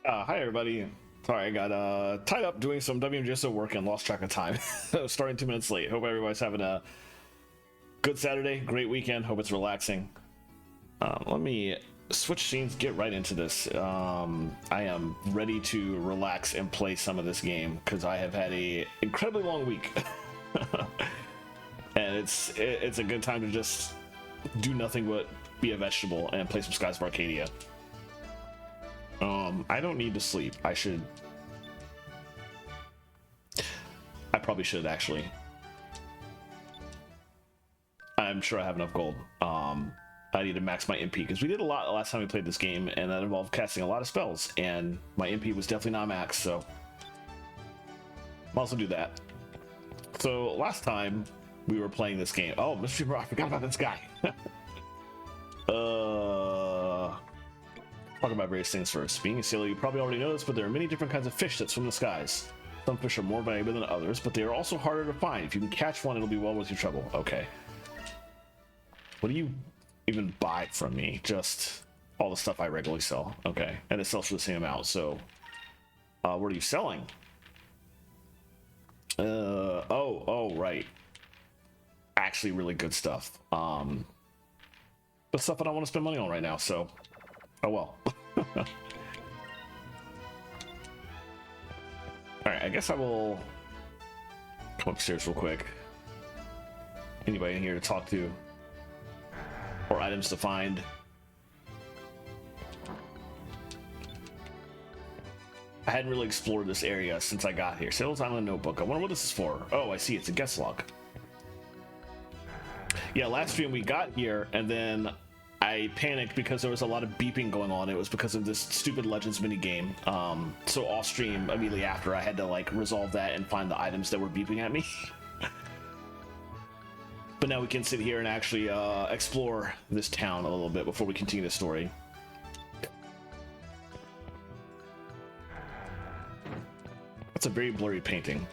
Hi everybody. Sorry, I got tied up doing some WGSO work and lost track of time. Starting 2 minutes late. Hope everybody's having a good Saturday, great weekend. Hope it's relaxing. Let me switch scenes, get right into this. I am ready to relax and play some of this game because I have had a incredibly long week, and it's a good time to just do nothing but be a vegetable and play some Skies of Arcadia. I don't need to sleep. I probably should actually. I'm sure I have enough gold. I need to max my MP because we did a lot the last time we played this game, and that involved casting a lot of spells, and my MP was definitely not max, so I'll also do that. So last time we were playing this game. Oh, Mystery Bro, I forgot about this guy. Talk about various things first. Being a sailor, you probably already know this, but there are many different kinds of fish that swim the skies. Some fish are more valuable than others, but they are also harder to find. If you can catch one, it'll be well worth your trouble. Okay. What do you even buy from me? Just all the stuff I regularly sell. Okay. And it sells for the same amount, so what are you selling? Oh, right. Actually really good stuff. But stuff I don't want to spend money on right now, so oh well. Alright, I guess I will come upstairs real quick. Anybody in here to talk to? Or items to find? I hadn't really explored this area since I got here. Sailor's Island notebook. I wonder what this is for. Oh, I see. It's a guest log. Yeah, last stream we got here, and then I panicked because there was a lot of beeping going on. It was because of this stupid Legends minigame. So off stream, immediately after, I had to like resolve that and find the items that were beeping at me. But now we can sit here and actually explore this town a little bit before we continue the story. That's a very blurry painting.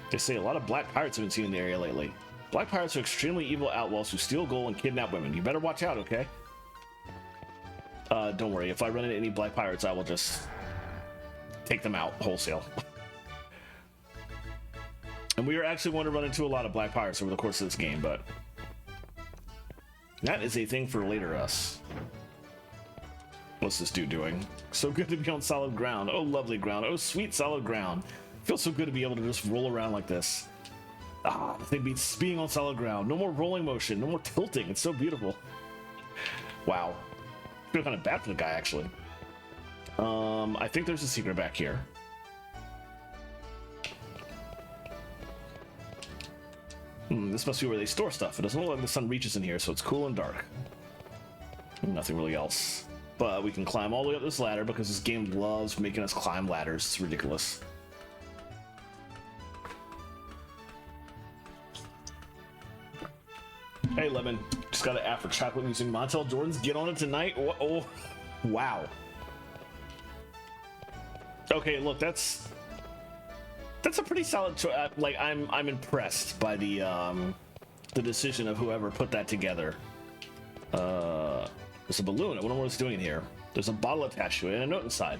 They say a lot of black pirates have been seen in the area lately. Black pirates are extremely evil outlaws who steal gold and kidnap women. You better watch out, okay? Don't worry. If I run into any black pirates, I will just take them out wholesale. And we are actually going to run into a lot of black pirates over the course of this game, but that is a thing for later us. What's this dude doing? So good to be on solid ground. Oh, lovely ground. Oh, sweet solid ground. Feels so good to be able to just roll around like this. Ah, the thing beats being on solid ground. No more rolling motion, no more tilting. It's so beautiful. Wow. I feel kind of bad for the guy, actually. I think there's a secret back here. This must be where they store stuff. It doesn't look like the sun reaches in here, so it's cool and dark. Nothing really else. But we can climb all the way up this ladder because this game loves making us climb ladders. It's ridiculous. Hey Lemon, just got an app for chocolate using Montel Jordan's. Get on it tonight. Oh, wow. Okay, look, that's a pretty solid choice. Like I'm impressed by the decision of whoever put that together. There's a balloon. I wonder what it's doing here. There's a bottle attached to it and a note inside.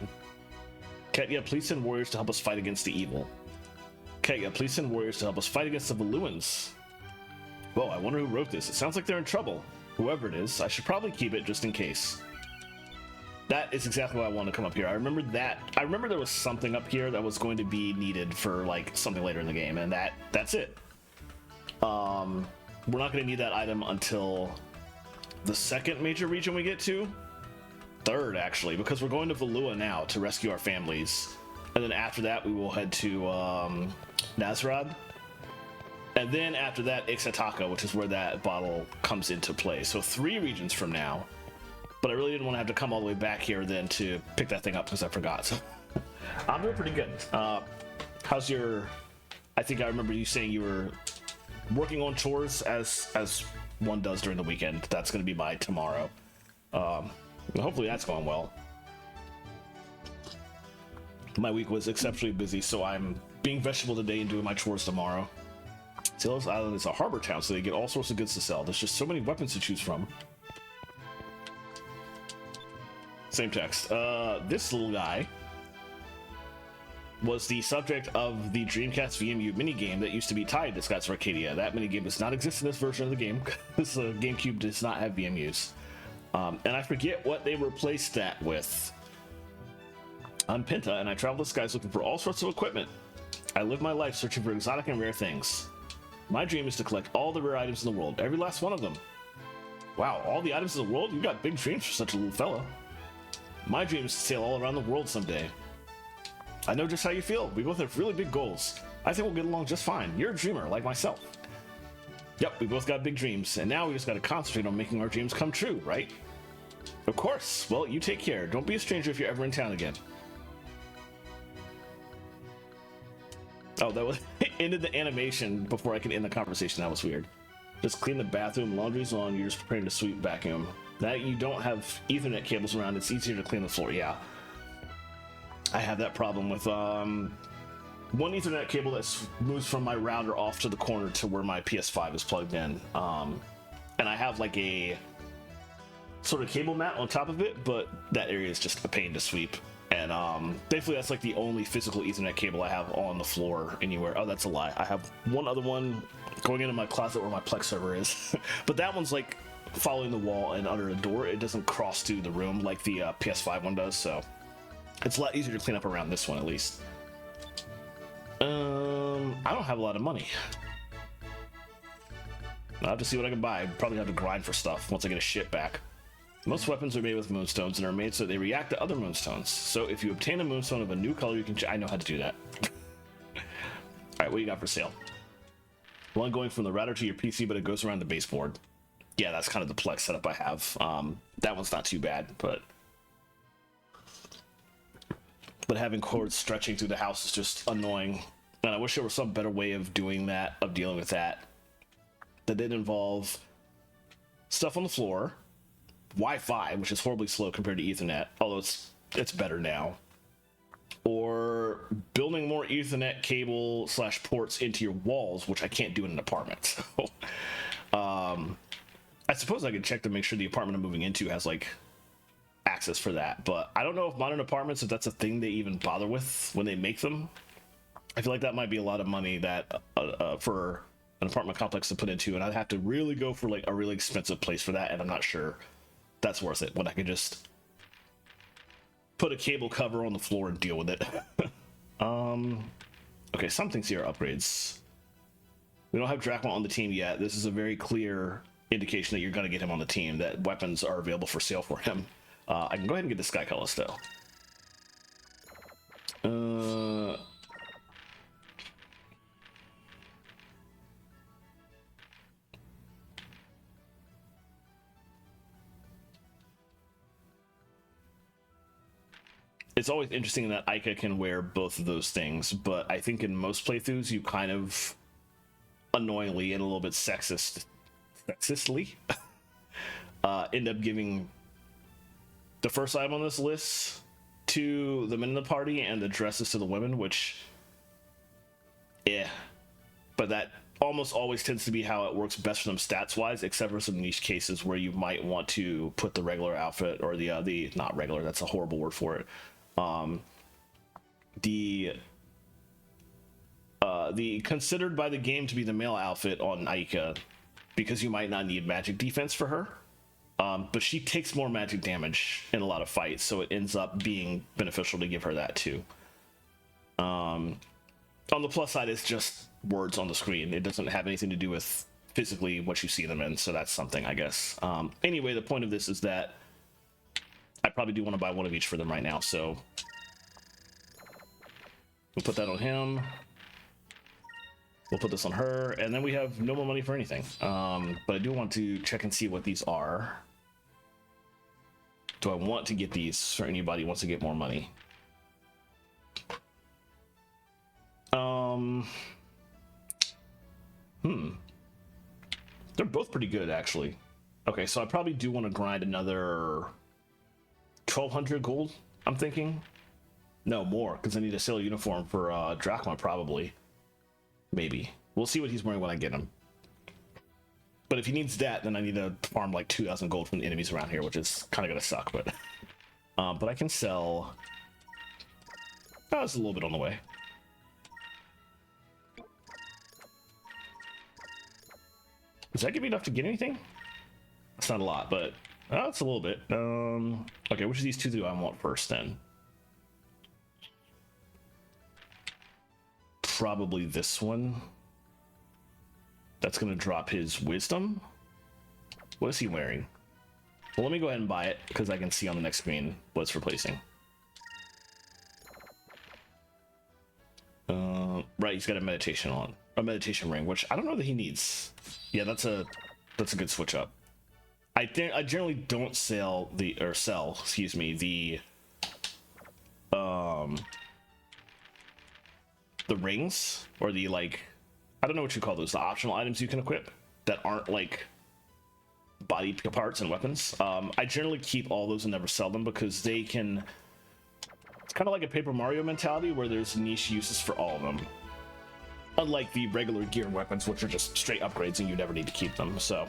Katya, please send warriors to help us fight against the evil. Katya, please send warriors to help us fight against the balloons. Whoa, I wonder who wrote this. It sounds like they're in trouble. Whoever it is, I should probably keep it just in case. That is exactly why I want to come up here. I remember there was something up here that was going to be needed for like something later in the game, and that's it. We're not going to need that item until the second major region we get to. Third, actually, because we're going to Valua now to rescue our families. And then after that, we will head to Nazrad. And then after that, Ixataka, which is where that bottle comes into play. So 3 regions from now. But I really didn't want to have to come all the way back here then to pick that thing up because I forgot. So I'm doing pretty good. How's your... I think I remember you saying you were working on chores as one does during the weekend. That's going to be by tomorrow. Hopefully that's going well. My week was exceptionally busy, so I'm being vegetable today and doing my chores tomorrow. Sailor's Island is a harbor town, so they get all sorts of goods to sell. There's just so many weapons to choose from. Same text. This little guy was the subject of the Dreamcast VMU minigame that used to be tied to Skies of Arcadia. That minigame does not exist in this version of the game because the GameCube does not have VMUs. And I forget what they replaced that with. I'm Pinta, and I travel the skies looking for all sorts of equipment. I live my life searching for exotic and rare things. My dream is to collect all the rare items in the world, every last one of them. Wow, all the items in the world? You got big dreams for such a little fella. My dream is to sail all around the world someday. I know just how you feel. We both have really big goals. I think we'll get along just fine. You're a dreamer, like myself. Yep, we both got big dreams, and now we just gotta concentrate on making our dreams come true, right? Of course. Well, you take care. Don't be a stranger if you're ever in town again. Oh, that was ended the animation before I could end the conversation. That was weird. Just clean the bathroom, laundry's on, you're just preparing to sweep vacuum. That you don't have Ethernet cables around, it's easier to clean the floor. Yeah. I have that problem with one Ethernet cable that moves from my router off to the corner to where my PS5 is plugged in. And I have like a sort of cable mat on top of it, but that area is just a pain to sweep. And thankfully that's like the only physical Ethernet cable I have on the floor anywhere. Oh, that's a lie. I have one other one going into my closet where my Plex server is. But that one's like following the wall and under a door. It doesn't cross to the room like the PS5 one does, so it's a lot easier to clean up around this one at least. I don't have a lot of money. I'll have to see what I can buy. Probably have to grind for stuff once I get a shit back. Most weapons are made with moonstones and are made so they react to other moonstones. So if you obtain a moonstone of a new color, you can... I know how to do that. Alright, what do you got for sale? One going from the router to your PC, but it goes around the baseboard. Yeah, that's kind of the Plex setup I have. That one's not too bad, but having cords stretching through the house is just annoying. And I wish there was some better way of doing that, of dealing with that. That didn't involve stuff on the floor, Wi-Fi, which is horribly slow compared to Ethernet, although it's better now, or building more Ethernet cable / ports into your walls, which I can't do in an apartment. So, I suppose I could check to make sure the apartment I'm moving into has like access for that, but I don't know if modern apartments, if that's a thing they even bother with when they make them. I feel like that might be a lot of money that for an apartment complex to put into, and I'd have to really go for like a really expensive place for that, and I'm not sure that's worth it when I could just put a cable cover on the floor and deal with it. Okay, some things here are upgrades. We don't have Drachma on the team yet. This is a very clear indication that you're going to get him on the team, that weapons are available for sale for him. I can go ahead and get the Sky Callisto. It's always interesting that Ica can wear both of those things, but I think in most playthroughs you kind of annoyingly and a little bit sexistly end up giving the first item on this list to the men in the party and the dresses to the women, which, yeah, but that almost always tends to be how it works best for them stats wise, except for some niche cases where you might want to put the regular outfit or the not regular, that's a horrible word for it, the considered by the game to be the male outfit on Aika, because you might not need magic defense for her, but she takes more magic damage in a lot of fights, so it ends up being beneficial to give her that too. On the plus side, it's just words on the screen. It doesn't have anything to do with physically what you see them in, so that's something, I guess. Anyway, the point of this is that I probably do want to buy one of each for them right now, so we'll put that on him. We'll put this on her, and then we have no more money for anything. But I do want to check and see what these are. Do I want to get these for anybody who wants to get more money? They're both pretty good, actually. Okay, so I probably do want to grind another 1,200 gold, I'm thinking. No, more, because I need a sailor uniform for Drachma, probably. Maybe. We'll see what he's wearing when I get him. But if he needs that, then I need to farm like 2,000 gold from the enemies around here, which is kind of going to suck, but But I can sell. Oh, it's a little bit on the way. Does that give me enough to get anything? It's not a lot, but it's a little bit. Okay, which of these two do I want first then? Probably this one. That's gonna drop his wisdom. What is he wearing? Well, let me go ahead and buy it because I can see on the next screen what it's replacing. Right, he's got a meditation ring, which I don't know that he needs. Yeah, that's a good switch up. I generally don't sell excuse me, the rings or the, like, I don't know what you call those, the optional items you can equip that aren't like body parts and weapons. I generally keep all those and never sell them because they can, it's kind of like a Paper Mario mentality where there's niche uses for all of them. Unlike the regular gear weapons, which are just straight upgrades and you never need to keep them, so.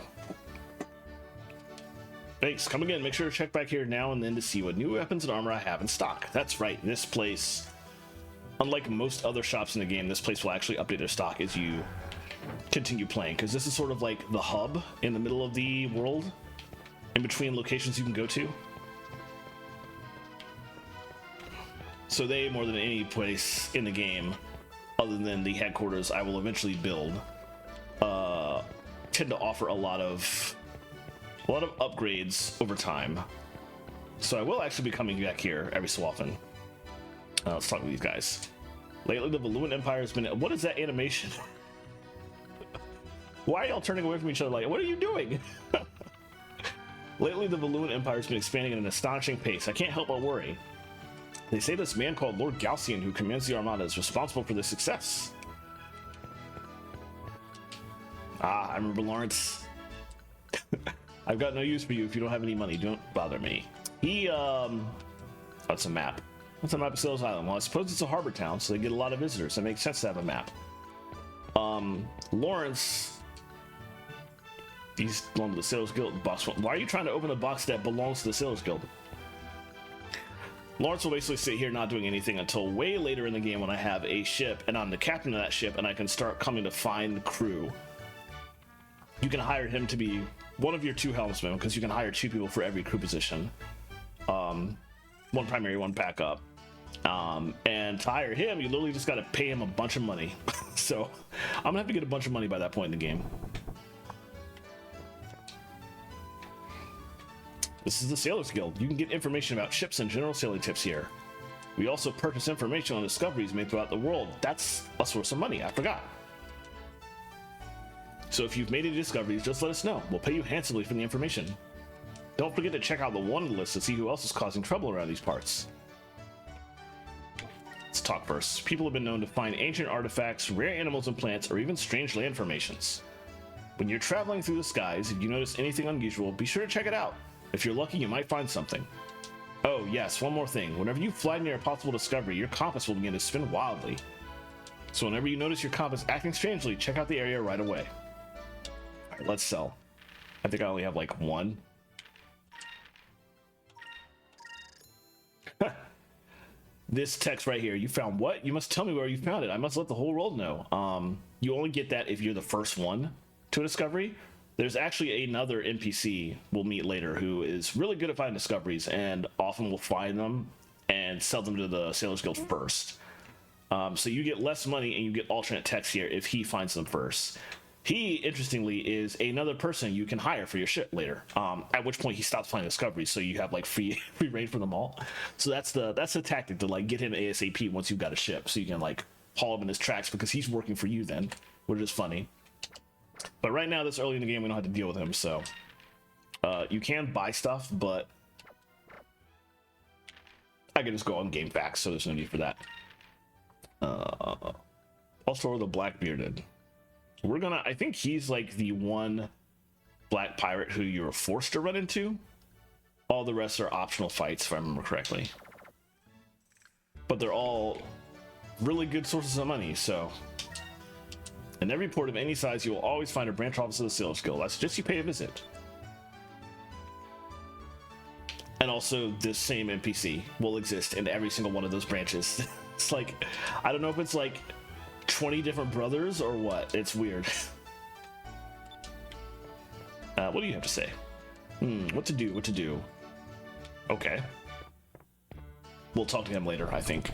Thanks, come again, make sure to check back here now and then to see what new weapons and armor I have in stock. That's right, this place, unlike most other shops in the game, this place will actually update their stock as you continue playing, because this is sort of like the hub in the middle of the world, in between locations you can go to. So they, more than any place in the game, other than the headquarters I will eventually build, tend to offer a lot of upgrades over time. So I will actually be coming back here every so often. Let's talk with these guys. Lately, the Valuan Empire has been... What is that animation? Why are y'all turning away from each other like, what are you doing? Lately, the Valuan Empire has been expanding at an astonishing pace. I can't help but worry. They say this man called Lord Galcian, who commands the Armada, is responsible for their success. Ah, I remember Lawrence. I've got no use for you if you don't have any money. Don't bother me. He, that's a map. What's a map of Sailor's Island? Well, I suppose it's a harbor town, so they get a lot of visitors. It makes sense to have a map. Lawrence, he's belong to the Sailors Guild box. Why are you trying to open a box that belongs to the Sailors Guild? Lawrence will basically sit here not doing anything until way later in the game when I have a ship and I'm the captain of that ship and I can start coming to find crew. You can hire him to be one of your two helmsmen because you can hire two people for every crew position. One primary, one backup. And to hire him, you literally just got to pay him a bunch of money. So I'm gonna have to get a bunch of money by that point in the game. This is the Sailors Guild. You can get information about ships and general sailing tips here. We also purchase information on discoveries made throughout the world. That's a source of money, I forgot. So if you've made any discoveries, just let us know. We'll pay you handsomely for the information. Don't forget to check out the wanted list to see who else is causing trouble around these parts. Let's talk first. People have been known to find ancient artifacts, rare animals and plants, or even strange land formations. When you're traveling through the skies, if you notice anything unusual, be sure to check it out. If you're lucky, you might find something. Oh yes, one more thing. Whenever you fly near a possible discovery, your compass will begin to spin wildly. So whenever you notice your compass acting strangely, check out the area right away. Alright, let's sell. I think I only have like one. This text right here, you found what? You must tell me where you found it. I must let the whole world know. You only get that if you're the first one to a discovery. There's actually another NPC we'll meet later who is really good at finding discoveries and often will find them and sell them to the Sailors Guild first. So you get less money and you get alternate text here if he finds them first. He, interestingly, is another person you can hire for your ship later. At which point he stops finding discoveries, so you have like free reign for them all. So that's the tactic to like get him ASAP once you've got a ship, so you can like haul him in his tracks because he's working for you then, which is funny. But right now, this early in the game, we don't have to deal with him, so you can buy stuff, but I can just go on game facts, so there's no need for that. Also, the Blackbearded. We're gonna, I think he's like the one black pirate who you're forced to run into. All the rest are optional fights, if I remember correctly. But they're all really good sources of money, so. In every port of any size, you will always find a branch office of the Sailors Guild. I suggest you pay a visit. And also this same NPC will exist in every single one of those branches. It's like, I don't know if it's like 20 different brothers or what. It's weird. What do you have to say? What to do? Okay. We'll talk to him later, I think.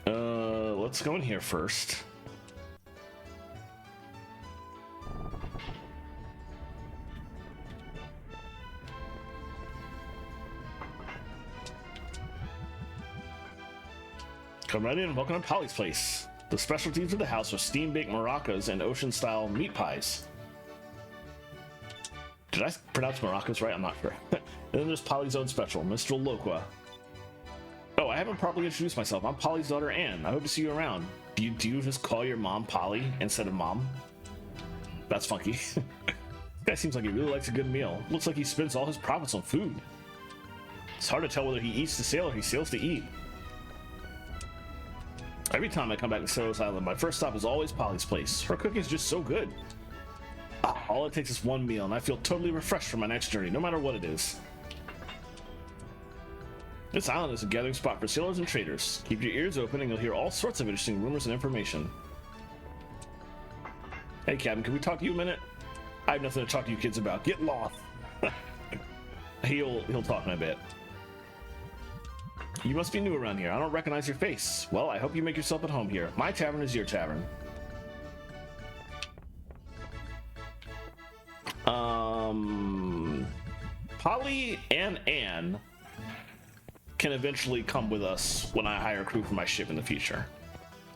Let's go in here first. Come right in, welcome to Polly's place. The specialties of the house are steam-baked maracas and ocean-style meat pies. Did I pronounce maracas right? I'm not sure. And then there's Polly's own special, Mr. Loqua. Oh, I haven't properly introduced myself. I'm Polly's daughter, Anne. I hope to see you around. Do you just call your mom Polly instead of Mom? That's funky. This guy seems like he really likes a good meal. Looks like he spends all his profits on food. It's hard to tell whether he eats to sail or he sails to eat. Every time I come back to Sailor's Island, my first stop is always Polly's place. Her cooking is just so good. All it takes is one meal, and I feel totally refreshed for my next journey, no matter what it is. This island is a gathering spot for sailors and traders. Keep your ears open and you'll hear all sorts of interesting rumors and information. Hey, Captain, can we talk to you a minute? I have nothing to talk to you kids about. Get lost. He'll talk in a bit. You must be new around here. I don't recognize your face. Well, I hope you make yourself at home here. My tavern is your tavern. Polly and Anne can eventually come with us when I hire a crew for my ship in the future.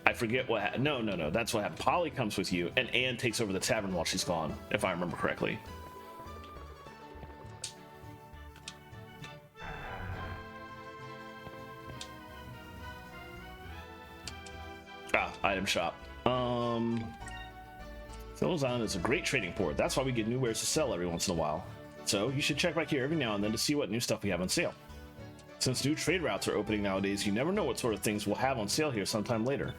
I forget what happened. No, that's what happened. Polly comes with you, and Anne takes over the tavern while she's gone, if I remember correctly. Item shop. Sailor's Island is a great trading port. That's why we get new wares to sell every once in a while. So you should check back here every now and then to see what new stuff we have on sale. Since new trade routes are opening nowadays, you never know what sort of things we'll have on sale here sometime later.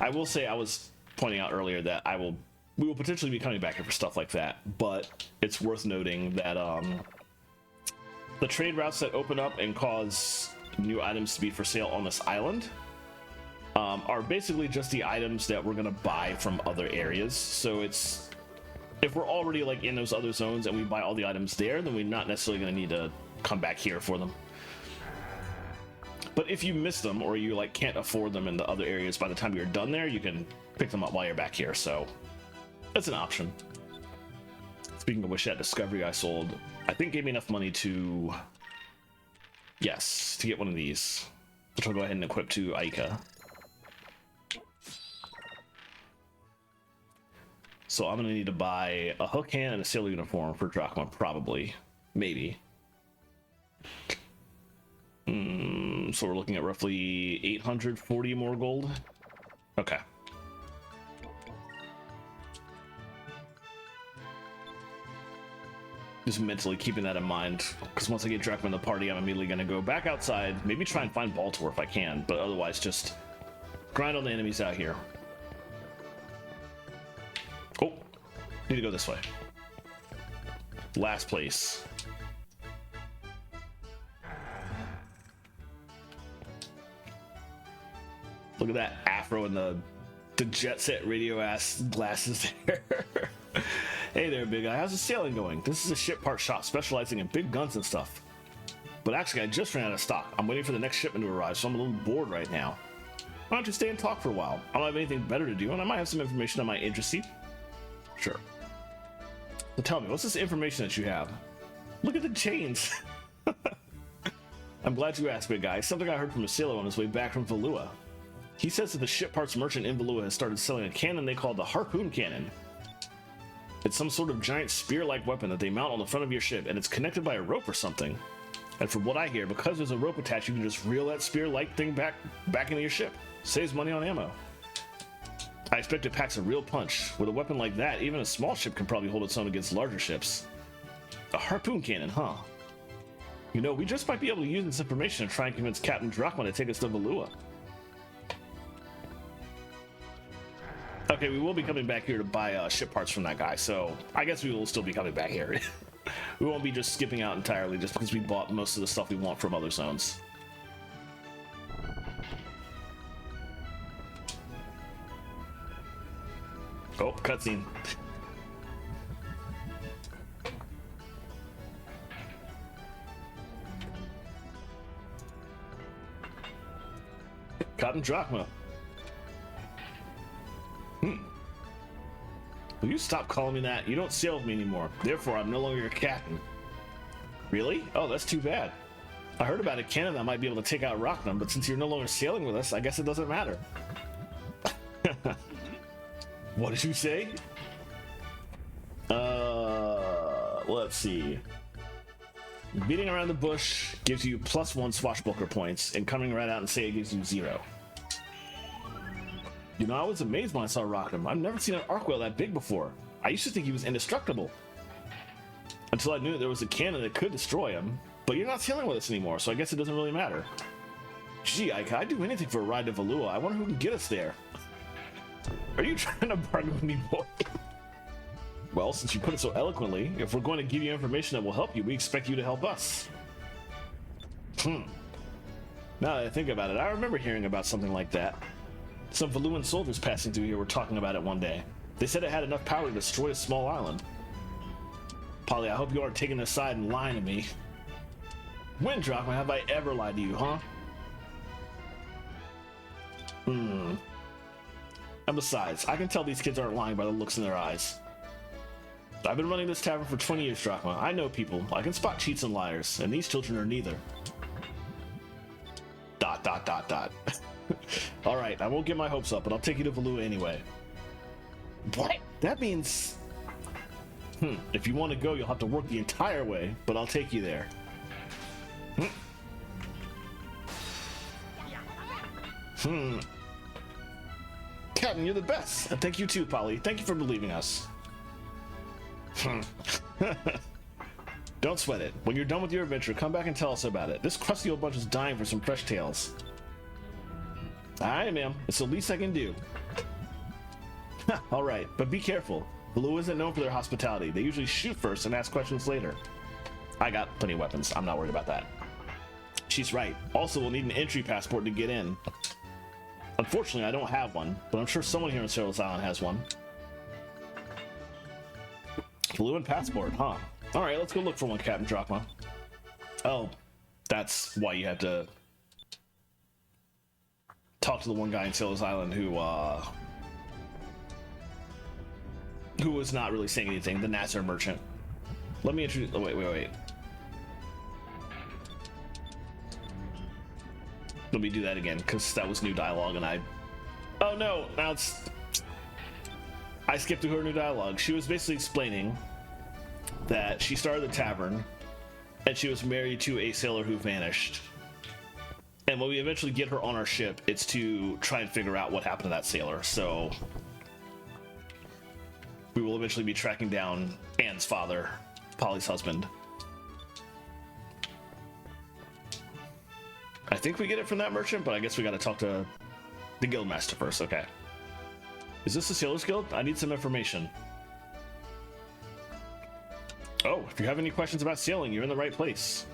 I will say, I was pointing out earlier that we will potentially be coming back here for stuff like that, but it's worth noting that the trade routes that open up and cause new items to be for sale on this island are basically just the items that we're gonna buy from other areas. So it's, if we're already like in those other zones and we buy all the items there, then we're not necessarily gonna need to come back here for them. But if you miss them or you like can't afford them in the other areas by the time you're done there, you can pick them up while you're back here. So that's an option. Speaking of which, that discovery I sold, I think gave me enough money to, yes, to get one of these, which I'll go ahead and equip to Aika. So I'm gonna need to buy a hook hand and a sailor uniform for Drachma, probably, maybe. So we're looking at roughly 840 more gold. Okay. Just mentally keeping that in mind, because once I get Drachma in the party, I'm immediately gonna go back outside, maybe try and find Baltimore if I can, but otherwise just grind on the enemies out here. Oh, need to go this way. Last place. Look at that afro and the jet set radio ass glasses there. Hey there, big guy. How's the sailing going? This is a ship part shop specializing in big guns and stuff. But actually, I just ran out of stock. I'm waiting for the next shipment to arrive, so I'm a little bored right now. Why don't you stay and talk for a while? I don't have anything better to do, and I might have some information that might interest you. Sure. So tell me, what's this information that you have? Look at the chains. I'm glad you asked, big guy. Something I heard from a sailor on his way back from Valua. He says that the ship parts merchant in Valua has started selling a cannon they call the harpoon cannon. It's some sort of giant spear-like weapon that they mount on the front of your ship, and it's connected by a rope or something. And from what I hear, because there's a rope attached, you can just reel that spear-like thing back into your ship. Saves money on ammo. I expect it packs a real punch. With a weapon like that, even a small ship can probably hold its own against larger ships. A harpoon cannon, huh? You know, we just might be able to use this information to try and convince Captain Drachma to take us to Valua. Okay, we will be coming back here to buy ship parts from that guy, so I guess we will still be coming back here. We won't be just skipping out entirely just because we bought most of the stuff we want from other zones. Oh, cutscene. Cotton Drachma. Will you stop calling me that? You don't sail with me anymore. Therefore, I'm no longer your captain. Really? Oh, that's too bad. I heard about a cannon that might be able to take out Rocknum, but since you're no longer sailing with us, I guess it doesn't matter. What did you say? Let's see. Beating around the bush gives you +1 swashbuckler points, and coming right out and say it gives you 0. You know, I was amazed when I saw Rocknum. I've never seen an arc whale that big before. I used to think he was indestructible. Until I knew that there was a cannon that could destroy him. But you're not sailing with us anymore, so I guess it doesn't really matter. Gee, I'd do anything for a ride to Valua. I wonder who can get us there. Are you trying to bargain with me, boy? Well, since you put it so eloquently, if we're going to give you information that will help you, we expect you to help us. Now that I think about it, I remember hearing about something like that. Some Valuan soldiers passing through here were talking about it one day. They said it had enough power to destroy a small island. Polly, I hope you aren't taking this side and lying to me. When, Drachma, have I ever lied to you, huh? And besides, I can tell these kids aren't lying by the looks in their eyes. I've been running this tavern for 20 years, Drachma. I know people. I can spot cheats and liars, and these children are neither. ... Alright, I won't get my hopes up, but I'll take you to Valua anyway. What? That means... If you want to go, you'll have to work the entire way, but I'll take you there. Captain, you're the best! And thank you too, Polly. Thank you for believing us. Don't sweat it. When you're done with your adventure, come back and tell us about it. This crusty old bunch is dying for some fresh tales. Alright, ma'am. It's the least I can do. Alright, but be careful. Valua isn't known for their hospitality. They usually shoot first and ask questions later. I got plenty of weapons. I'm not worried about that. She's right. Also, we'll need an entry passport to get in. Unfortunately, I don't have one, but I'm sure someone here on Sailor's Island has one. Valuan passport, huh? Alright, let's go look for one, Captain Drachma. Oh, that's why you had to talk to the one guy in Sailor's Island who was not really saying anything, the Nazar merchant. Let me introduce... Oh, wait. Let me do that again, because that was new dialogue, and I... Oh no, now it's... I skipped through her new dialogue. She was basically explaining that she started the tavern, and she was married to a sailor who vanished. And when we eventually get her on our ship, it's to try and figure out what happened to that sailor. So we will eventually be tracking down Anne's father, Polly's husband. I think we get it from that merchant, but I guess we gotta talk to the guildmaster first. Okay. Is this the Sailor's Guild? I need some information. Oh, if you have any questions about sailing, you're in the right place.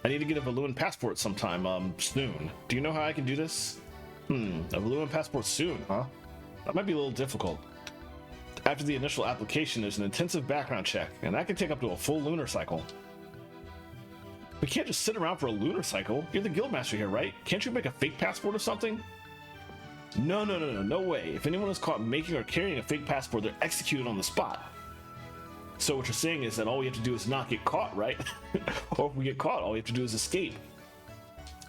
I need to get a Valuan passport sometime, soon. Do you know how I can do this? A Valuan passport soon, huh? That might be a little difficult. After the initial application, there's an intensive background check, and that can take up to a full lunar cycle. We can't just sit around for a lunar cycle. You're the guildmaster here, right? Can't you make a fake passport or something? No way. If anyone is caught making or carrying a fake passport, they're executed on the spot. So what you're saying is that all we have to do is not get caught, right? Or if we get caught, all we have to do is escape.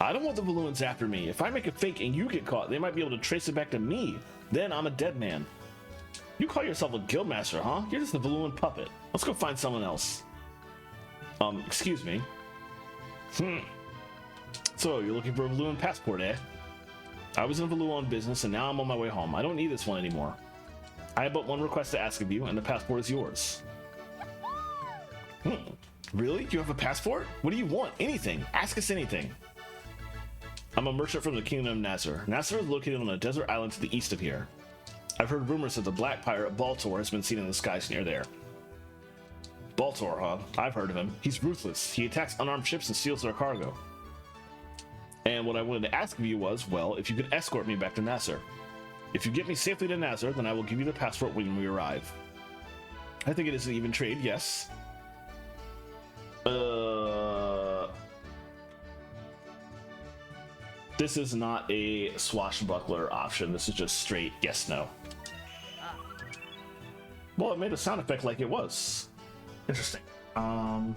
I don't want the Valuans after me. If I make a fake and you get caught, they might be able to trace it back to me. Then I'm a dead man. You call yourself a guildmaster, huh? You're just a Valuan puppet. Let's go find someone else. Excuse me. So, you're looking for a Valuan passport, eh? I was in Valua on business, and now I'm on my way home. I don't need this one anymore. I have but one request to ask of you, and the passport is yours. Really? You have a passport? What do you want? Anything. Ask us anything. I'm a merchant from the Kingdom of Nazar. Nazar is located on a desert island to the east of here. I've heard rumors that the black pirate Baltor has been seen in the skies near there. Baltor, huh? I've heard of him. He's ruthless. He attacks unarmed ships and steals their cargo. And what I wanted to ask of you was, well, if you could escort me back to Nasser. If you get me safely to Nasser, then I will give you the passport when we arrive. I think it is an even trade, yes. This is not a swashbuckler option. This is just straight yes, no. Well, it made a sound effect like it was. Interesting. But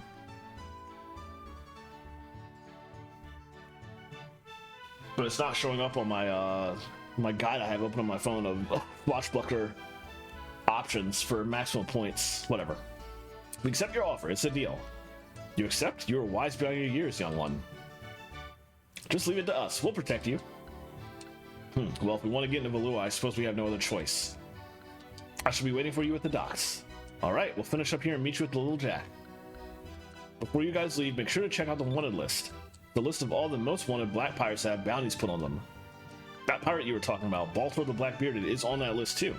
it's not showing up on my my guide I have open on my phone of swashbuckler options for maximum points. Whatever. We accept your offer. It's a deal. You accept? You are wise beyond your years, young one. Just leave it to us. We'll protect you. Well, if we want to get into Valua, I suppose we have no other choice. I shall be waiting for you at the docks. Alright, we'll finish up here and meet you at the Little Jack. Before you guys leave, make sure to check out the wanted list. The list of all the most wanted black pirates that have bounties put on them. That pirate you were talking about, Baltor the Blackbearded, is on that list too.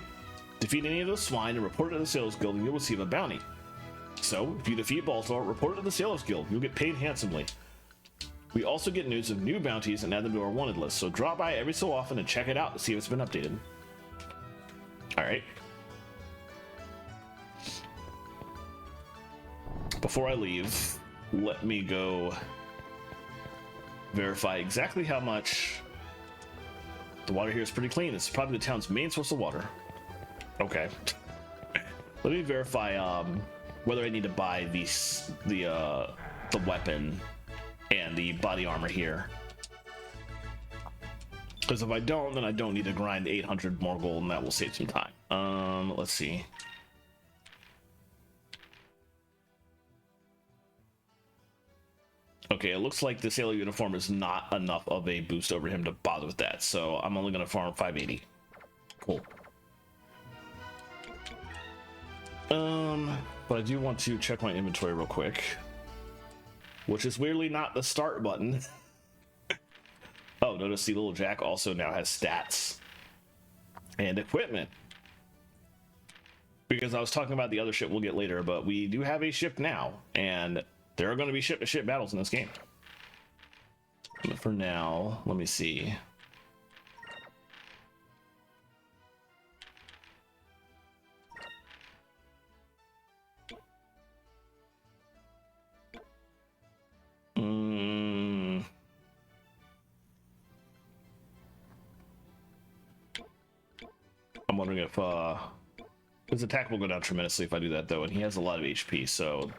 Defeat any of those swine and report it to the Sailors Guild and you'll receive a bounty. So, if you defeat Baltor, report it to the Sailors Guild. You'll get paid handsomely. We also get news of new bounties and add them to our wanted list, so drop by every so often and check it out to see if it's been updated. Alright. Before I leave, let me go verify exactly how much. The water here is pretty clean. It's probably the town's main source of water. Okay. Let me verify whether I need to buy the weapon and the body armor here. Because if I don't, then I don't need to grind 800 more gold, and that will save some time. Let's see. Okay, it looks like the sailor uniform is not enough of a boost over him to bother with that, so I'm only going to farm 580. Cool. But I do want to check my inventory real quick, which is weirdly not the start button. Oh, notice the Little Jack also now has stats and equipment. Because I was talking about the other ship we'll get later, but we do have a ship now, and there are going to be ship-to-ship battles in this game. But for now, let me see. I'm wondering if his attack will go down tremendously if I do that, though, and he has a lot of HP, so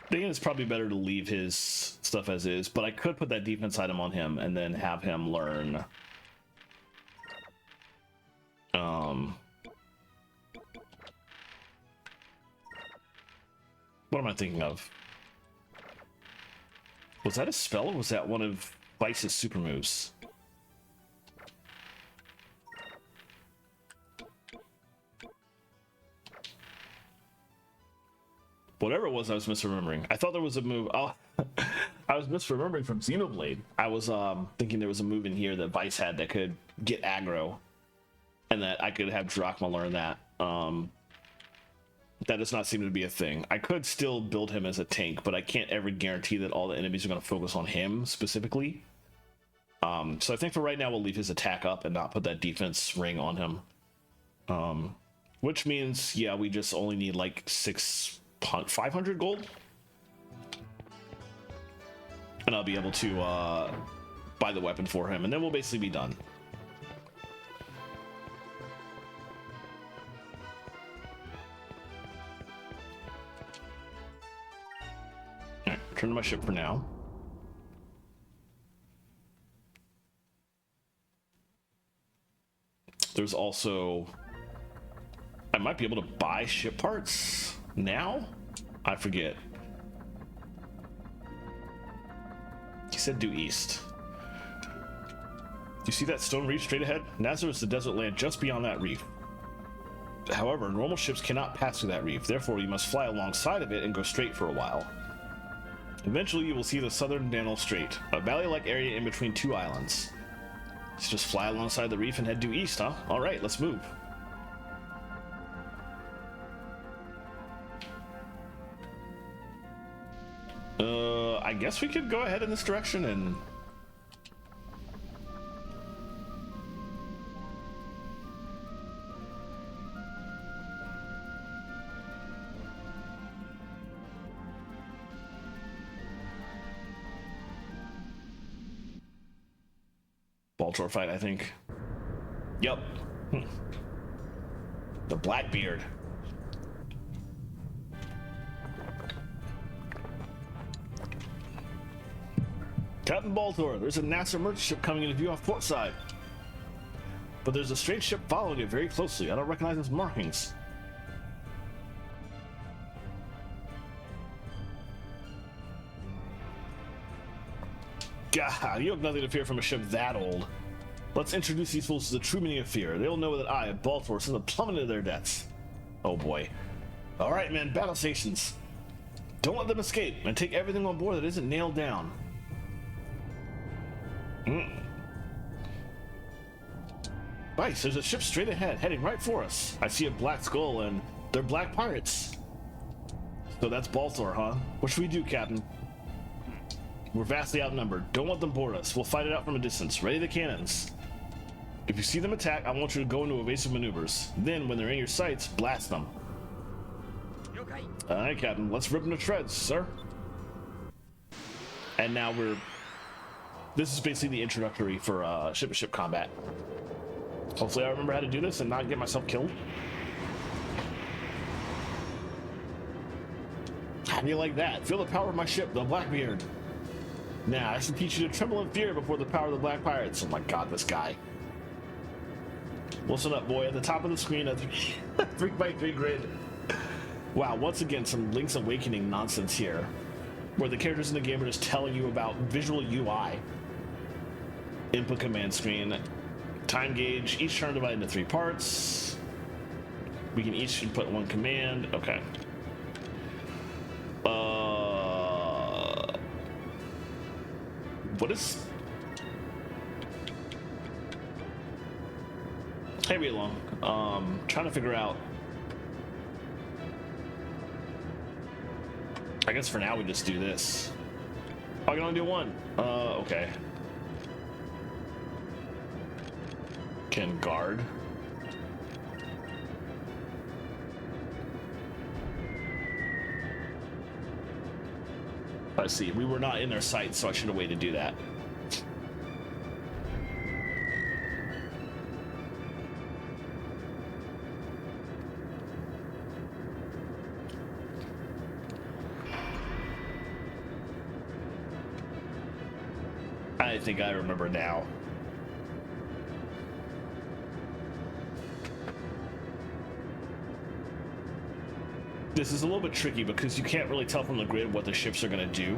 I think it's probably better to leave his stuff as is, but I could put that defense item on him and then have him learn what am I thinking of? Was that a spell, or was that one of Vice's super moves? Whatever it was, I was misremembering. I thought there was a move. Oh, I was misremembering from Xenoblade. I was thinking there was a move in here that Vice had that could get aggro, and that I could have Drachma learn that. That does not seem to be a thing. I could still build him as a tank, but I can't ever guarantee that all the enemies are going to focus on him specifically. So I think for right now we'll leave his attack up and not put that defense ring on him. Which means, yeah, we just only need like 500 gold, and I'll be able to buy the weapon for him, and then we'll basically be done. All right, return to my ship for now. There's also, I might be able to buy ship parts now? I forget. He said due east. You see that stone reef straight ahead? Nazar is the desert land just beyond that reef. However, normal ships cannot pass through that reef. Therefore, you must fly alongside of it and go straight for a while. Eventually, you will see the southern Danel Strait, a valley-like area in between two islands. Let's just fly alongside the reef and head due east, huh? All right, let's move. I guess we could go ahead in this direction and... Baltor fight, I think. Yep. The Blackbeard. Captain Baltor, there's a NASA merchant ship coming into view off port side. But there's a strange ship following it very closely. I don't recognize its markings. God, you have nothing to fear from a ship that old. Let's introduce these fools to the true meaning of fear. They'll know that I, Baltor, sent a plummet to their deaths. Oh boy. Alright, men, battle stations. Don't let them escape, and take everything on board that isn't nailed down. Nice, there's a ship straight ahead, heading right for us. I see a black skull, and they're black pirates. So that's Baltor, huh? What should we do, Captain? We're vastly outnumbered. Don't let them board us. We'll fight it out from a distance. Ready the cannons. If you see them attack, I want you to go into evasive maneuvers. Then, when they're in your sights, blast them. Okay. Alright, Captain. Let's rip them to shreds, sir. And now this is basically the introductory for ship-to-ship combat. Hopefully I remember how to do this and not get myself killed. How do you like that? Feel the power of my ship, the Blackbeard. Now, I should teach you to tremble in fear before the power of the Black Pirates. Oh my god, this guy. Listen up, boy. At the top of the screen, a 3x3 grid. Wow, once again, some Link's Awakening nonsense here, where the characters in the game are just telling you about visual UI. Input command screen. Time gauge. Each turn divided into 3 parts. We can each input 1 command. Okay. What is... Hey, be along. Trying to figure out... I guess for now we just do this. Oh, I can only do 1. Okay. Can guard. I see. We were not in their sights, so I should have waited to do that. I think I remember now. This is a little bit tricky because you can't really tell from the grid what the ships are going to do.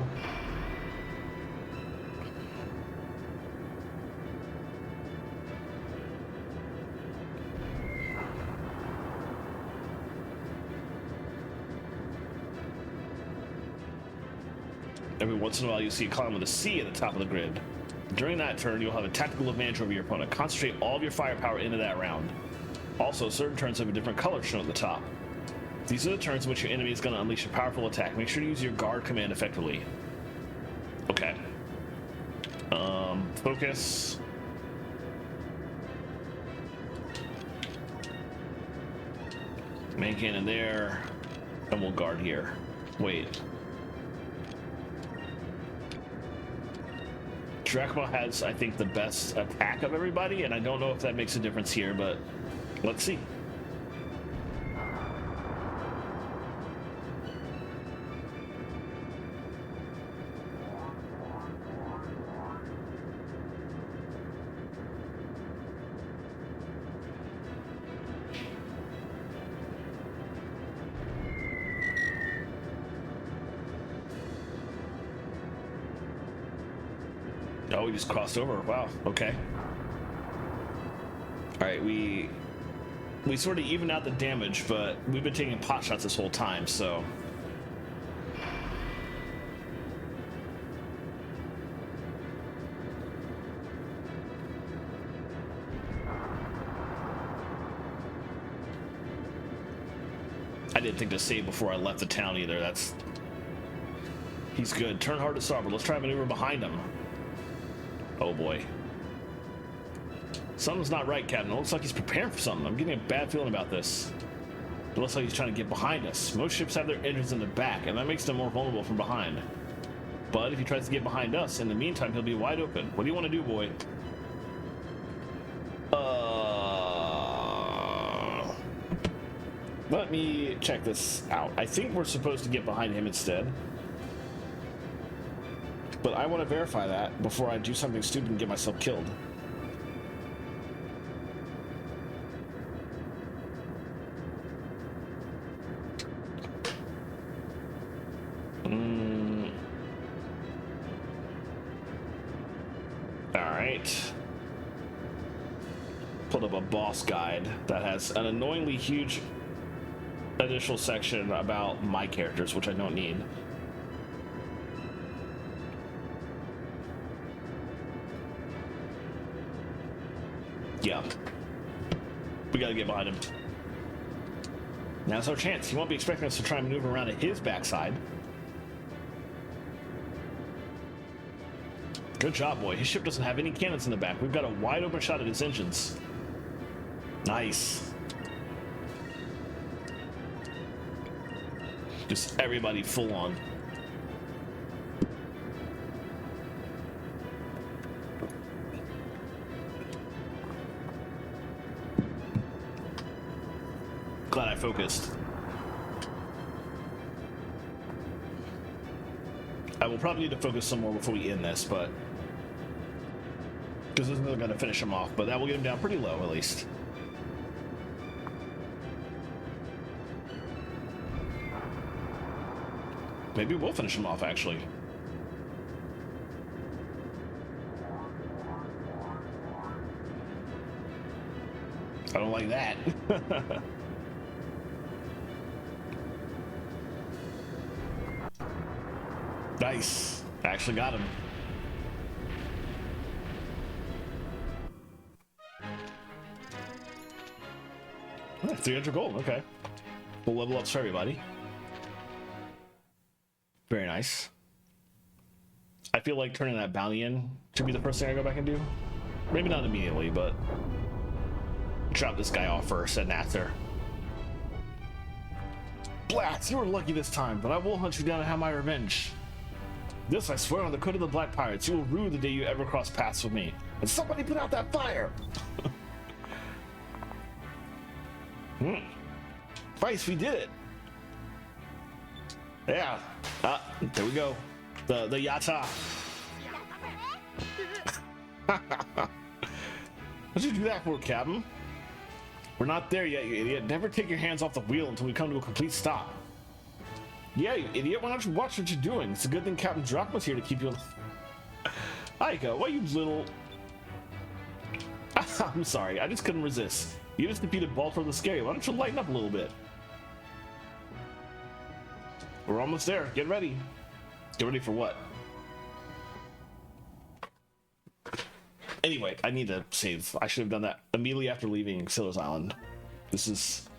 Every once in a while you see a column with a C at the top of the grid. During that turn, you'll have a tactical advantage over your opponent. Concentrate all of your firepower into that round. Also, certain turns have a different color shown at the top. These are the turns in which your enemy is going to unleash a powerful attack. Make sure to use your guard command effectively. Okay. Focus. Main cannon there. And we'll guard here. Wait. Drachma has, I think, the best attack of everybody, and I don't know if that makes a difference here, but let's see. Oh, we just crossed over. Wow. Okay. All right, we sort of evened out the damage, but we've been taking pot shots this whole time, so. didn't think to save before I left the town either. That's... He's good. Turn hard to starboard. Let's try a maneuver behind him. Oh boy. Something's not right, Captain. It looks like he's preparing for something. I'm getting a bad feeling about this. It looks like he's trying to get behind us. Most ships have their engines in the back, and that makes them more vulnerable from behind. But if he tries to get behind us, in the meantime, he'll be wide open. What do you want to do, boy? Let me check this out. I think we're supposed to get behind him instead. But I want to verify that before I do something stupid and get myself killed. Alright. Pulled up a boss guide that has an annoyingly huge additional section about my characters, which I don't need. Yeah. We gotta get behind him. Now's our chance. He won't be expecting us to try and maneuver around to his backside. Good job, boy. His ship doesn't have any cannons in the back. We've got a wide open shot at his engines. Nice. Just everybody full on. Glad I focused. I will probably need to focus some more before we end this, but because this isn't going to finish him off, but that will get him down pretty low at least. Maybe we'll finish him off actually. I don't like that. Nice. I actually got him. Oh, 300 gold. Okay. We'll level up for everybody. Very nice. I feel like turning that bounty in should be the first thing I go back and do. Maybe not immediately, but drop this guy off first at Nather. Blacks, you were lucky this time, but I will hunt you down and have my revenge. This I swear on the code of the Black Pirates, you will rue the day you ever cross paths with me. And somebody put out that fire! Vice, we did it! Yeah. There we go. The Yata. What'd you do that for, Captain? We're not there yet, you idiot. Never take your hands off the wheel until we come to a complete stop. Yeah, you idiot. Why don't you watch what you're doing? It's a good thing Captain Drachma's here to keep you... Aika, why you little... I'm sorry, I just couldn't resist. You just defeated Baltor the Scary. Why don't you lighten up a little bit? We're almost there. Get ready. Get ready for what? Anyway, I need to save. I should have done that immediately after leaving Sailor's Island. This is...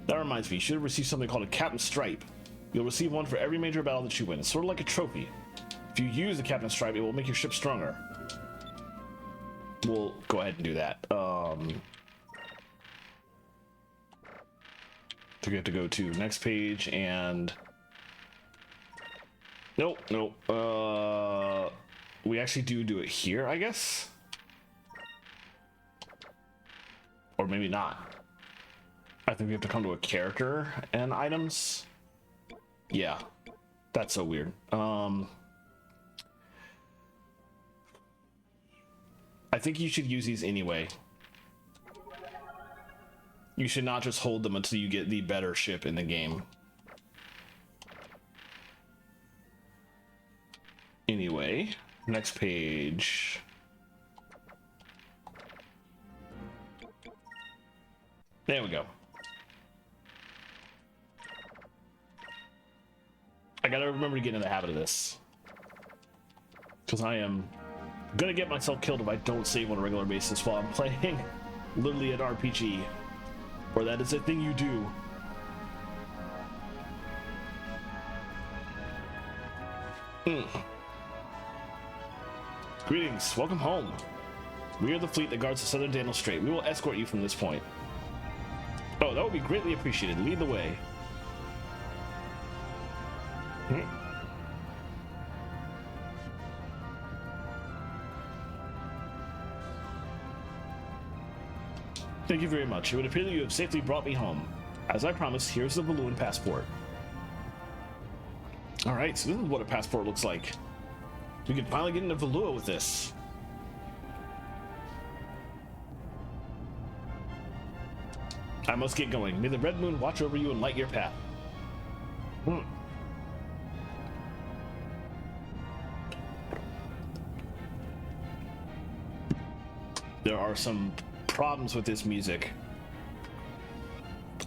That reminds me, you should have received something called a Captain's Stripe. You'll receive one for every major battle that you win. It's sort of like a trophy. If you use the Captain's Stripe, it will make your ship stronger. We'll go ahead and do that. So we have to go to next page and... Nope. We actually do it here, I guess? Or maybe not. I think we have to come to a character and items. Yeah, that's so weird. I think you should use these anyway. You should not just hold them until you get the better ship in the game. Anyway, next page. There we go. I gotta remember to get in the habit of this, because I am gonna get myself killed if I don't save on a regular basis while I'm playing literally an RPG, or that is a thing you do. Hmm. Greetings, welcome home. We are the fleet that guards the southern Daniel Strait. We will escort you from this point. Oh, that would be greatly appreciated. Lead the way. Hmm. Thank you very much. It would appear that you have safely brought me home. As I promised, here's the balloon passport. Alright, so this is what a passport looks like. We can finally get into Valua with this. I must get going. May the red moon watch over you and light your path. Hmm. There are some problems with this music.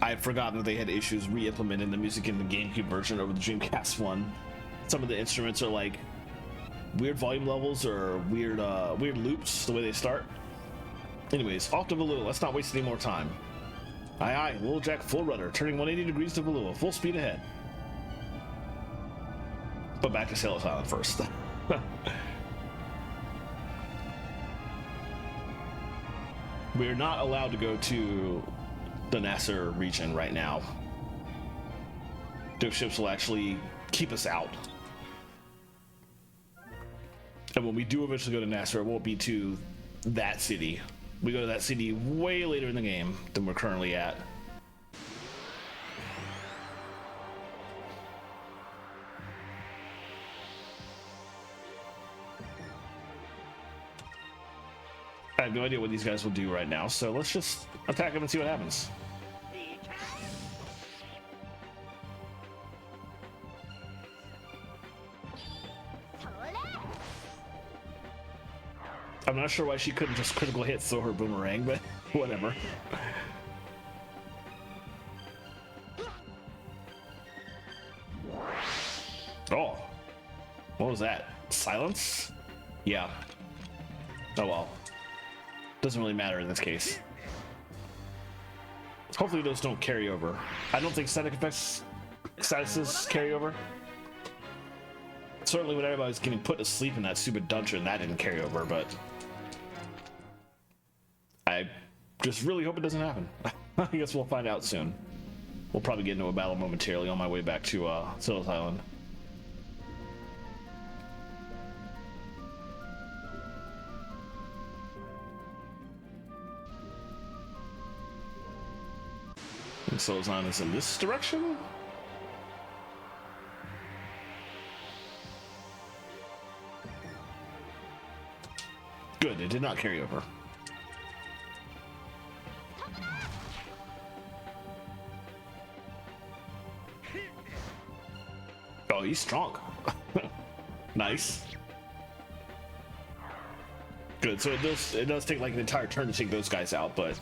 I had forgotten that they had issues re-implementing the music in the GameCube version over the Dreamcast one. Some of the instruments are like weird volume levels or weird loops the way they start. Anyways, off to Valua. Let's not waste any more time. Aye aye, Little Jack full rudder, turning 180 degrees to Valua, full speed ahead. But back to Sailor's Island first. We're not allowed to go to the Nasser region right now. Those ships will actually keep us out. And when we do eventually go to Nasser, it won't be to that city. We go to that city way later in the game than we're currently at. I have no idea what these guys will do right now, so let's just attack them and see what happens. I'm not sure why she couldn't just critical hit throw her boomerang, but whatever. Oh, what was that? Silence? Yeah. Oh well. Doesn't really matter in this case. Hopefully those don't carry over. I don't think static effects statuses carry over. Certainly when everybody was getting put to sleep in that stupid dungeon, that didn't carry over, but I just really hope it doesn't happen. I guess we'll find out soon. We'll probably get into a battle momentarily on my way back to Sailor's Island. And Sailor's Island is in this direction? Good, it did not carry over. Oh, he's strong. Nice. Good, so it does take like an entire turn to take those guys out, but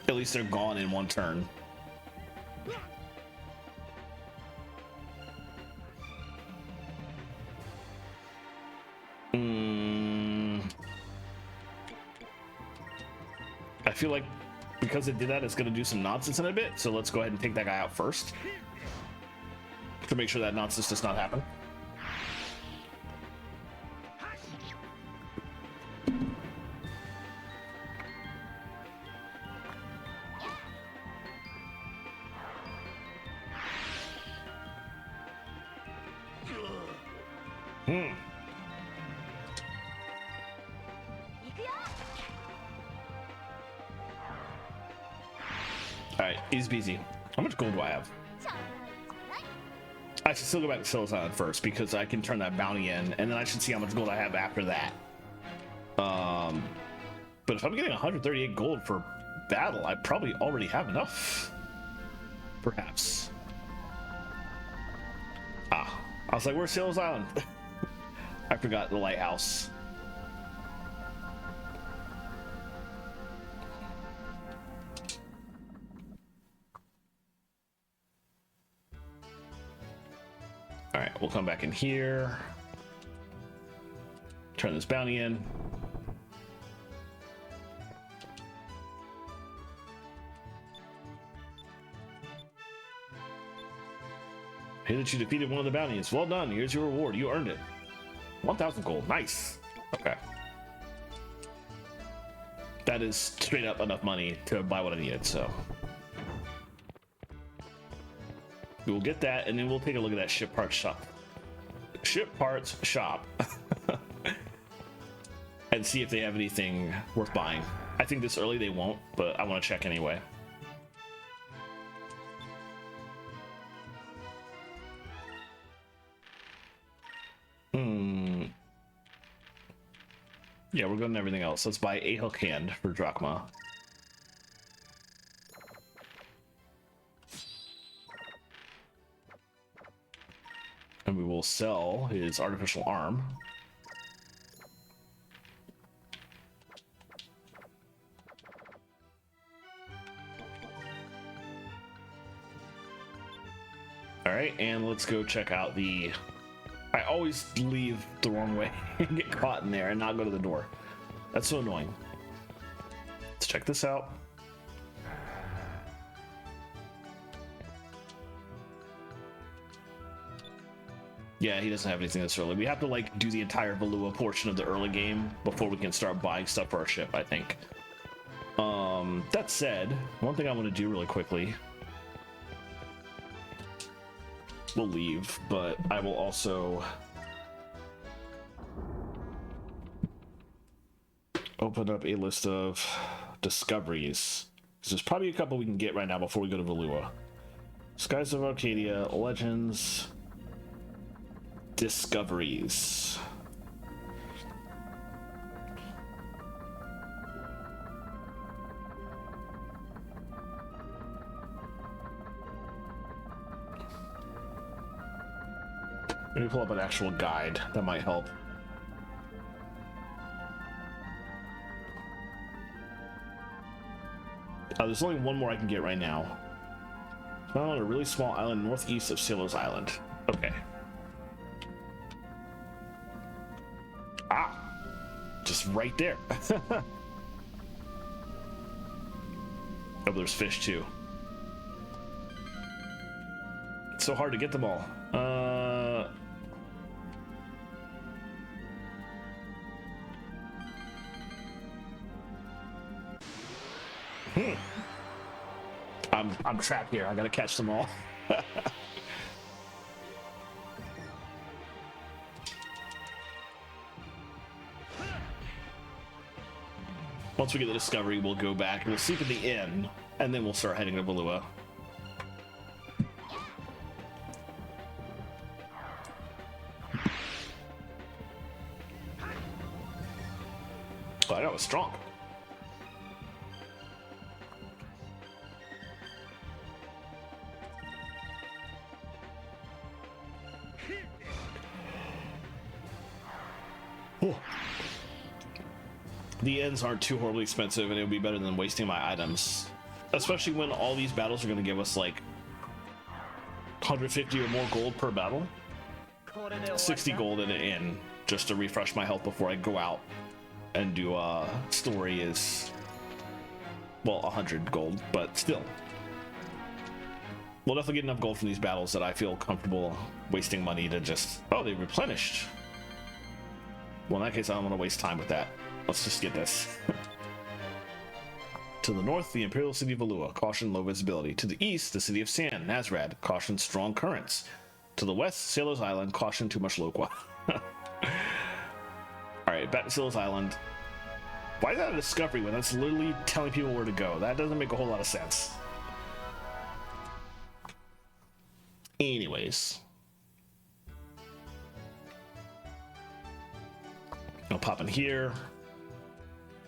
at least they're gone in one turn. I feel like because it did that, it's going to do some nonsense in a bit, so let's go ahead and take that guy out first to make sure that nonsense does not happen. Alright, easy peasy. How much gold do I have? I should still go back to Sailor's Island first because I can turn that bounty in, and then I should see how much gold I have after that. But if I'm getting 138 gold for battle, I probably already have enough. Perhaps. Ah, I was like, where's Sailor's Island? I forgot the lighthouse. All right, we'll come back in here. Turn this bounty in. Hear that you defeated one of the bounties. Well done. Here's your reward. You earned it. 1,000 gold. Nice. Okay. That is straight up enough money to buy what I needed, so. We will get that, and then we'll take a look at that ship parts shop. Ship parts shop. And see if they have anything worth buying. I think this early they won't, but I want to check anyway. Yeah, we're going to everything else. Let's buy a hook hand for drachma. And we will sell his artificial arm. All right, and let's go check out the... I always leave the wrong way and get caught in there and not go to the door. That's so annoying. Let's check this out. Yeah, he doesn't have anything this early. We have to like do the entire Valua portion of the early game before we can start buying stuff for our ship, I think. That said, one thing I want to do really quickly. We'll leave, but I will also open up a list of discoveries. There's probably a couple we can get right now before we go to Valua. Skies of Arcadia, Legends, Discoveries. Let me pull up an actual guide. That might help. There's only one more I can get right now. Found on a really small island northeast of Sailor's Island. Okay. Ah! Just right there. Oh, there's fish too. It's so hard to get them all. I'm trapped here. I gotta catch them all. Once we get the discovery, we'll go back and we'll sleep at the inn, and then we'll start heading to Valua. Oh, that was strong. Oh. The ends aren't too horribly expensive, and it would be better than wasting my items. Especially when all these battles are going to give us like 150 or more gold per battle. 60 gold in an inn just to refresh my health before I go out and do a story is, well, 100 gold, but still. We'll definitely get enough gold from these battles that I feel comfortable wasting money to just... Oh, they replenished. Well, in that case, I don't want to waste time with that. Let's just get this. To the north, the Imperial City of Valua, caution low visibility. To the east, the City of Sand, Nazrad, caution strong currents. To the west, Sailor's Island, caution too much Loqua. Alright, back to Sailor's Island. Why is that a discovery when that's literally telling people where to go? That doesn't make a whole lot of sense. Anyways. I'll pop in here.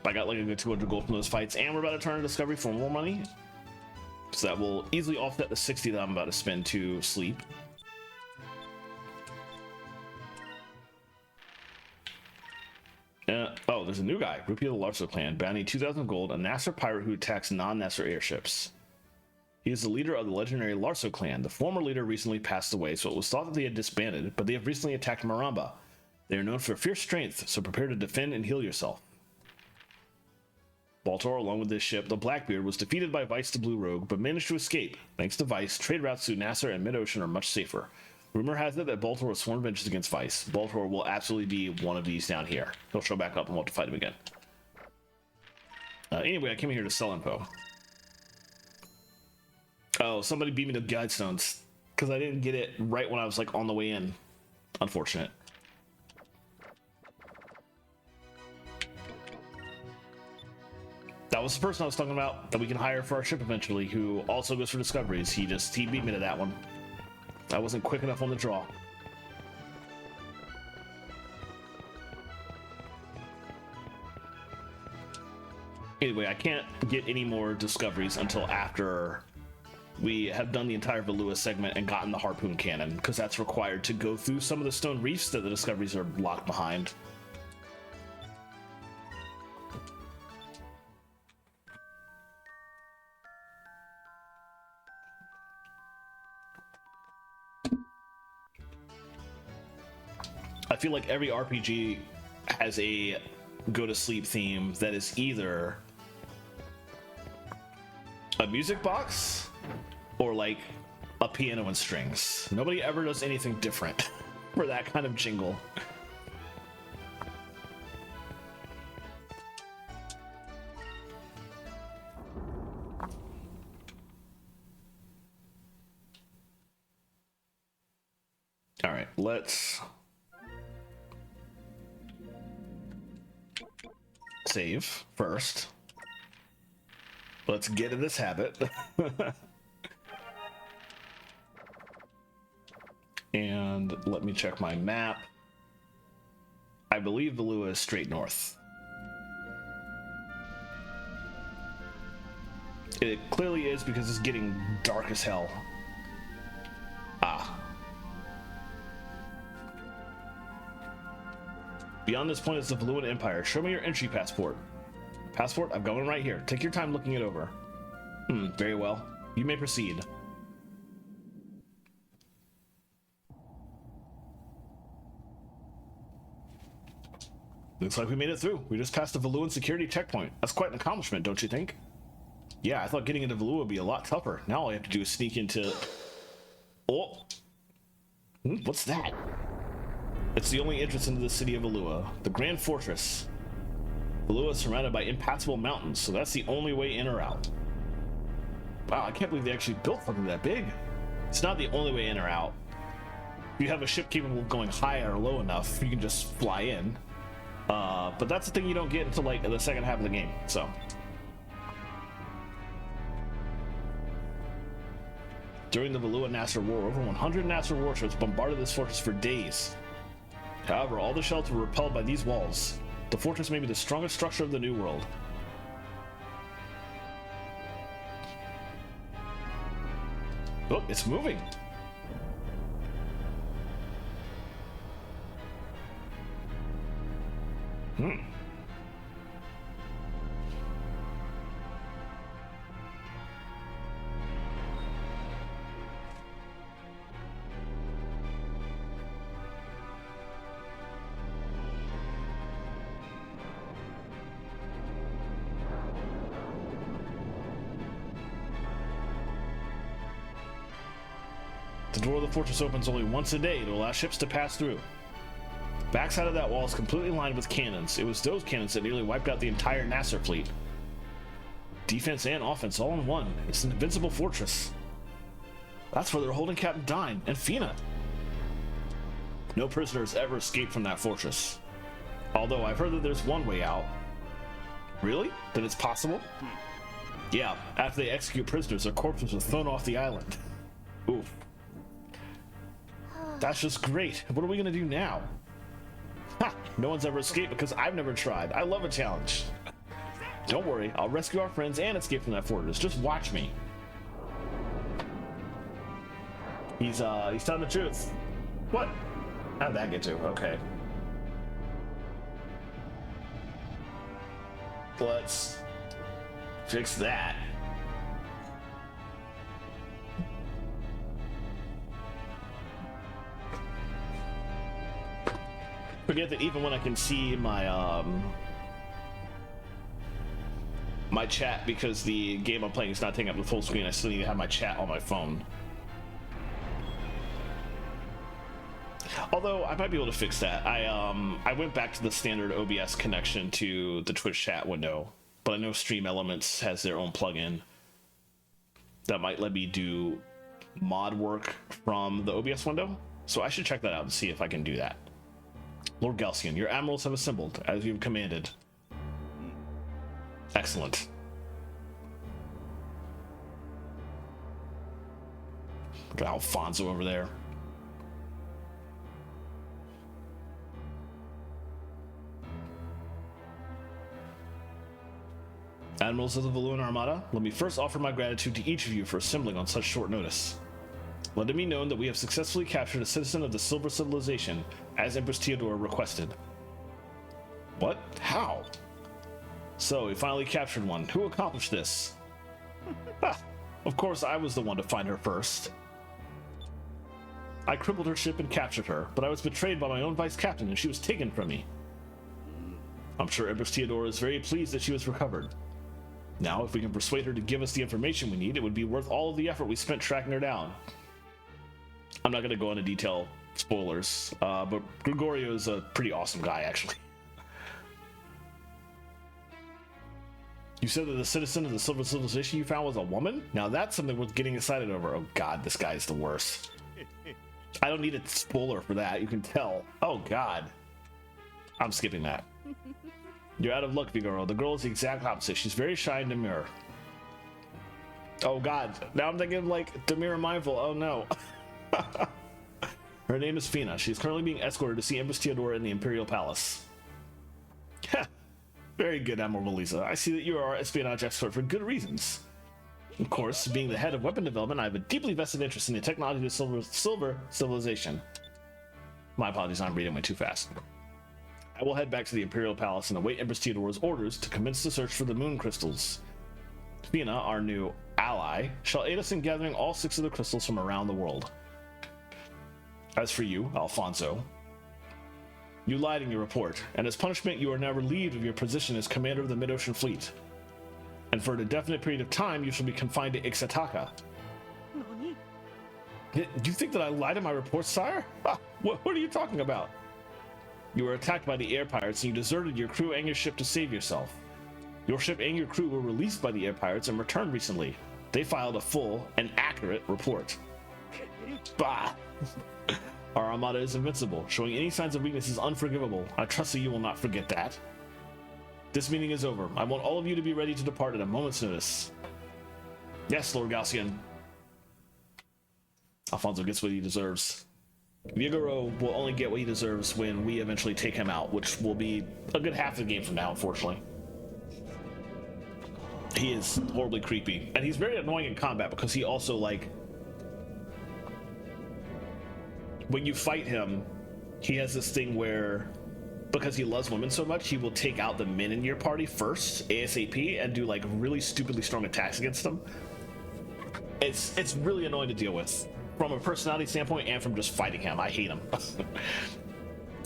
I got like a good 200 gold from those fights, and we're about to turn a discovery for more money. So that will easily offset the 60 that I'm about to spend to sleep. Oh, there's a new guy. Rupee of the Larso clan. Bounty 2,000 gold. A Nasser pirate who attacks non-Nasser airships. He is the leader of the legendary Larso clan. The former leader recently passed away, so it was thought that they had disbanded, but they have recently attacked Maramba. They are known for fierce strength, so prepare to defend and heal yourself. Baltor, along with his ship, the Blackbeard, was defeated by Vice the Blue Rogue, but managed to escape. Thanks to Vice, trade routes through Nasser and mid-ocean are much safer. Rumor has it that Baltor has sworn vengeance against Vice. Baltor will absolutely be one of these down here. He'll show back up and we'll have to fight him again. Anyway, I came here to sell info. Oh, somebody beat me to Guidestones because I didn't get it right when I was like on the way in. Unfortunate. That was the person I was talking about that we can hire for our ship eventually, who also goes for discoveries. He beat me to that one. I wasn't quick enough on the draw. Anyway, I can't get any more discoveries until after we have done the entire Valua segment and gotten the harpoon cannon, because that's required to go through some of the stone reefs that the discoveries are locked behind. I feel like every RPG has a go to sleep theme that is either a music box or like a piano and strings. Nobody ever does anything different for that kind of jingle. All right, let's save first. Let's get in this habit. And let me check my map. I believe Valua is straight north. It clearly is because it's getting dark as hell. Ah. Beyond this point is the Valuan Empire. Show me your entry passport. Passport? I'm going right here. Take your time looking it over. Very well. You may proceed. Looks like we made it through. We just passed the Valuan security checkpoint. That's quite an accomplishment, don't you think? Yeah, I thought getting into Valua would be a lot tougher. Now all I have to do is sneak into... Oh! What's that? It's the only entrance into the city of Valua, the Grand Fortress. Valua is surrounded by impassable mountains, so that's the only way in or out. Wow, I can't believe they actually built something that big. It's not the only way in or out. If you have a ship capable of going high or low enough, you can just fly in. But that's the thing you don't get until like the second half of the game, so. During the Valua-Nasser War, over 100 Nasser warships bombarded this fortress for days. However, all the shells were repelled by these walls. The fortress may be the strongest structure of the New World. Oh, it's moving. The door of the fortress opens only once a day to allow ships to pass through. The backside of that wall is completely lined with cannons. It was those cannons that nearly wiped out the entire Nasser fleet. Defense and offense all in one. It's an invincible fortress. That's where they're holding Captain Dine and Fina. No prisoners ever escaped from that fortress. Although I've heard that there's one way out. Really? That it's possible? Yeah, after they execute prisoners, their corpses are thrown off the island. Oof. That's just great. What are we gonna do now? Ha! No one's ever escaped because I've never tried. I love a challenge. Don't worry, I'll rescue our friends and escape from that fortress. Just watch me. He's telling the truth. What? How'd that get to? Okay. Let's fix that. Forget that even when I can see my my chat, because the game I'm playing is not taking up the full screen. I still need to have my chat on my phone. Although I might be able to fix that. I went back to the standard OBS connection to the Twitch chat window, but I know Stream Elements has their own plugin that might let me do mod work from the OBS window. So I should check that out and see if I can do that. Lord Galcian, your admirals have assembled as you've commanded. Excellent. Look at Alfonso over there. Admirals of the Valuan Armada, let me first offer my gratitude to each of you for assembling on such short notice. Let it be known that we have successfully captured a citizen of the Silver Civilization, as Empress Theodora requested. What? How? So, we finally captured one. Who accomplished this? Of course, I was the one to find her first. I crippled her ship and captured her, but I was betrayed by my own vice captain and she was taken from me. I'm sure Empress Theodora is very pleased that she was recovered. Now, if we can persuade her to give us the information we need, it would be worth all of the effort we spent tracking her down. I'm not going to go into detail spoilers, but Gregorio is a pretty awesome guy, actually. You said that the citizen of the Silver Civilization you found was a woman? Now that's something worth getting excited over. Oh god, this guy's the worst. I don't need a spoiler for that, you can tell. Oh god. I'm skipping that. You're out of luck, Figaro. The girl is the exact opposite. She's very shy and demure. Oh god, now I'm thinking like demure and mindful. Oh no. Her name is Fina. She's currently being escorted to see Empress Theodora in the Imperial Palace. Very good, Admiral Lisa. I see that you are our espionage expert for good reasons. Of course, being the head of weapon development, I have a deeply vested interest in the technology of the Silver Civilization. My apologies, I'm reading way too fast. I will head back to the Imperial Palace and await Empress Theodora's orders to commence the search for the moon crystals. Fina, our new ally, shall aid us in gathering all 6 of the crystals from around the world. As for you, Alfonso, you lied in your report, and as punishment you are now relieved of your position as commander of the Mid-Ocean Fleet. And for an indefinite period of time, you shall be confined to Ixataka. Do you think that I lied in my report, sire? What are you talking about? You were attacked by the air pirates and you deserted your crew and your ship to save yourself. Your ship and your crew were released by the air pirates and returned recently. They filed a full and accurate report. Bah! Our armada is invincible. Showing any signs of weakness is unforgivable. I trust that you will not forget that. This meeting is over. I want all of you to be ready to depart at a moment's notice. Yes, Lord Galcian. Alfonso gets what he deserves. Vigoro will only get what he deserves when we eventually take him out, which will be a good half of the game from now, unfortunately. He is horribly creepy, and he's very annoying in combat because he also, like, when you fight him, he has this thing where, because he loves women so much, he will take out the men in your party first, ASAP, and do like really stupidly strong attacks against them. It's really annoying to deal with, from a personality standpoint and from just fighting him. I hate him.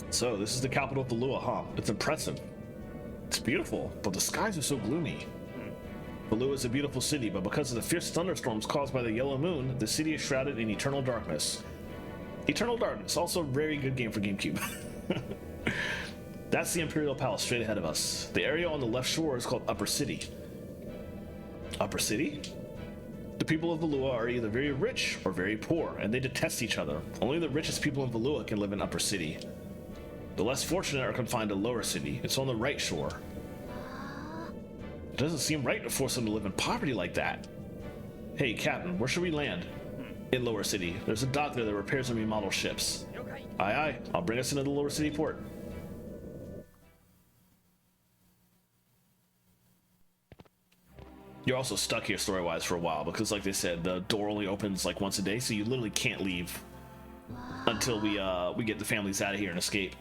So, this is the capital of Valua, huh? It's impressive. It's beautiful, but the skies are so gloomy. Valua is a beautiful city, but because of the fierce thunderstorms caused by the yellow moon, the city is shrouded in eternal darkness. Eternal Darkness, also a very good game for GameCube. That's the Imperial Palace straight ahead of us. The area on the left shore is called Upper City. Upper City? The people of Valua are either very rich or very poor, and they detest each other. Only the richest people in Valua can live in Upper City. The less fortunate are confined to Lower City. It's on the right shore. It doesn't seem right to force them to live in poverty like that. Hey, Captain, where should we land? In Lower City. There's a dock there that repairs and remodels ships. Aye, aye. I'll bring us into the Lower City port. You're also stuck here story-wise for a while because, like they said, the door only opens like once a day, so you literally can't leave until we get the families out of here and escape.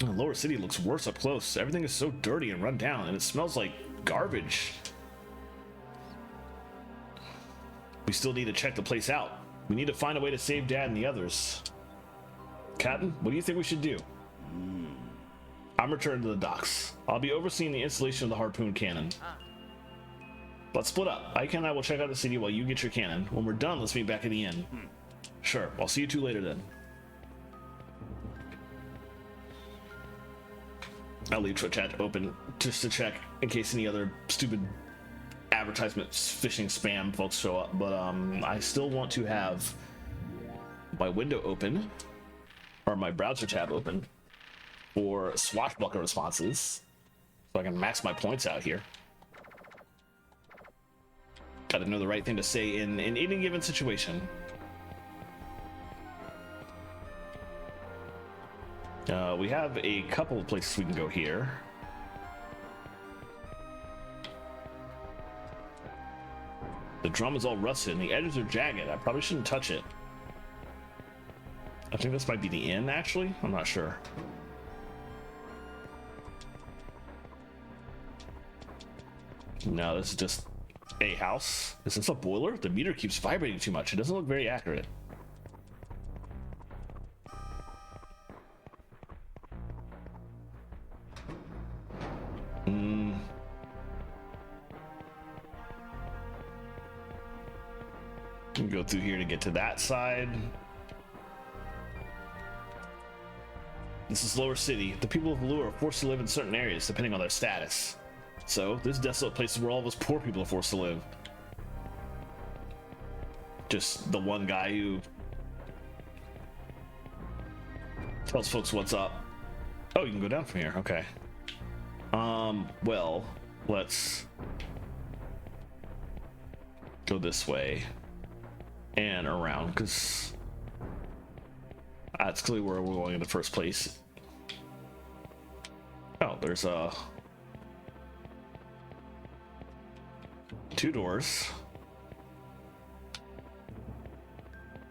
The Lower City looks worse up close. Everything is so dirty and run down, and it smells like garbage. We still need to check the place out. We need to find a way to save Dad and the others. Captain, what do you think we should do? I'm returning to the docks. I'll be overseeing the installation of the harpoon cannon. Let's split up. Ike and I will check out the city while you get your cannon. When we're done, let's meet back at the inn. Sure, I'll see you two later then. I'll leave Twitch chat open just to check in case any other stupid advertisements, phishing spam folks show up. But I still want to have my window open, or my browser tab open, for swashbuckler responses, so I can max my points out here. Gotta know the right thing to say in any given situation. We have a couple of places we can go here. The drum is all rusted and the edges are jagged. I probably shouldn't touch it. I think this might be the inn, actually. I'm not sure. No, this is just a house. Is this a boiler? The meter keeps vibrating too much. It doesn't look very accurate. Can go through here to get to that side. This is Lower City. The people of Lure are forced to live in certain areas depending on their status. So, this desolate place is where all of us poor people are forced to live. Just the one guy who tells folks what's up. Oh, you can go down from here. Okay. Well, let's go this way and around, because that's clearly where we're going in the first place. Oh, there's two doors,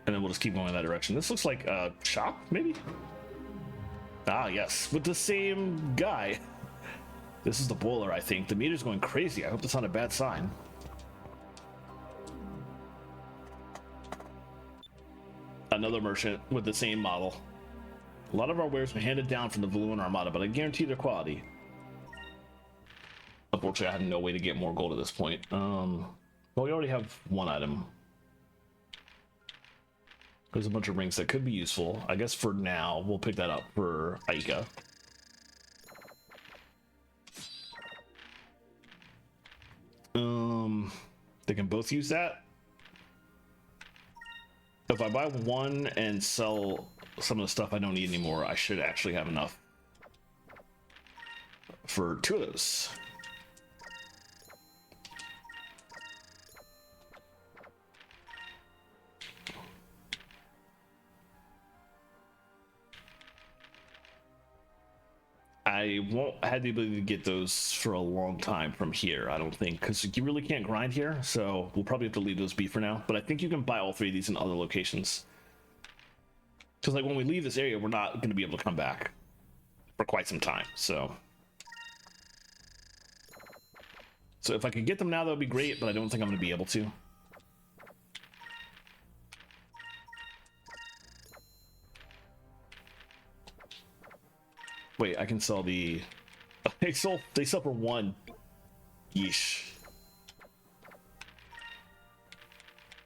and then we'll just keep going in that direction. This looks like a shop, maybe? Ah, yes, with the same guy. This is the boiler, I think. The meter's going crazy. I hope that's not a bad sign. Another merchant with the same model. A lot of our wares were handed down from the Valuan Armada, but I guarantee their quality. Unfortunately, I had no way to get more gold at this point. Well, we already have one item. There's a bunch of rings that could be useful. I guess for now, we'll pick that up for Aika. They can both use that. If I buy one and sell some of the stuff I don't need anymore, I should actually have enough for two of those. I won't have the ability to get those for a long time from here, I don't think, because you really can't grind here, so we'll probably have to leave those be for now. But I think you can buy all three of these in other locations. Because like when we leave this area, we're not going to be able to come back for quite some time, so if I could get them now, that would be great, but I don't think I'm going to be able to. Wait, I can sell the... They sell for one. Yeesh.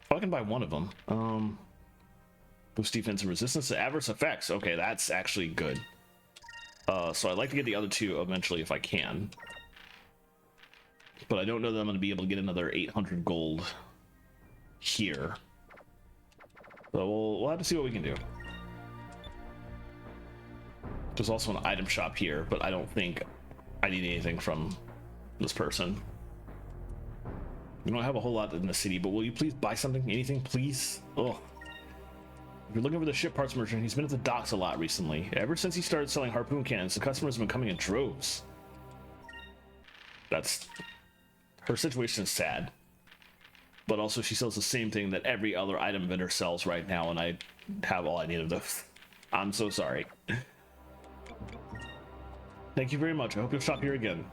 Oh, I can buy one of them. Boost defense and resistance to adverse effects. Okay, that's actually good. So I'd like to get the other two eventually if I can. But I don't know that I'm going to be able to get another 800 gold here. So we'll have to see what we can do. There's also an item shop here, but I don't think I need anything from this person. We don't have a whole lot in the city, but will you please buy something? Anything, please? Oh. If you're looking for the ship parts merchant, he's been at the docks a lot recently. Ever since he started selling harpoon cannons, the customers have been coming in droves. Her situation is sad. But also she sells the same thing that every other item vendor sells right now, and I have all I need of those. I'm so sorry. Thank you very much. I hope you'll shop here again.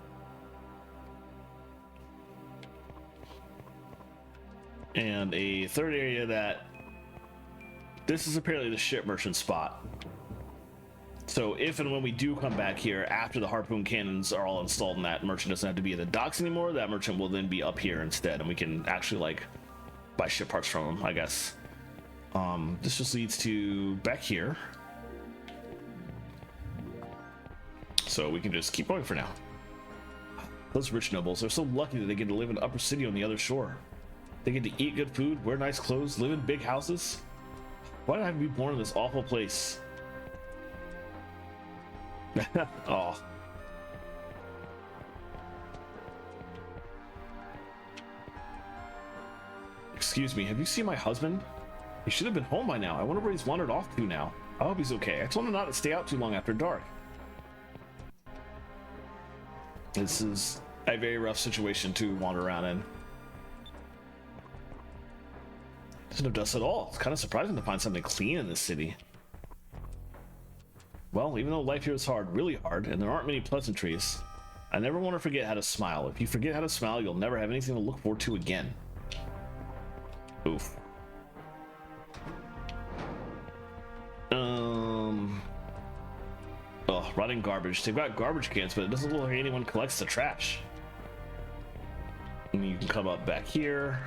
And a third area that... This is apparently the ship merchant spot. So if and when we do come back here after the harpoon cannons are all installed and that merchant doesn't have to be at the docks anymore, that merchant will then be up here instead, and we can actually like buy ship parts from him, I guess. This just leads to back here. So we can just keep going for now. Those rich nobles are so lucky that they get to live in Upper City on the other shore. They get to eat good food, wear nice clothes, live in big houses. Why did I have to be born in this awful place? Oh. Excuse me, have you seen my husband? He should have been home by now. I wonder where he's wandered off to now. I hope he's okay. I told him not to stay out too long after dark. This is a very rough situation to wander around in. There's no dust at all. It's kind of surprising to find something clean in this city. Well, even though life here is hard, really hard, and there aren't many pleasantries, I never want to forget how to smile. If you forget how to smile, you'll never have anything to look forward to again. Oof. Oh, rotting garbage. They've got garbage cans, but it doesn't look like anyone collects the trash. And you can come up back here.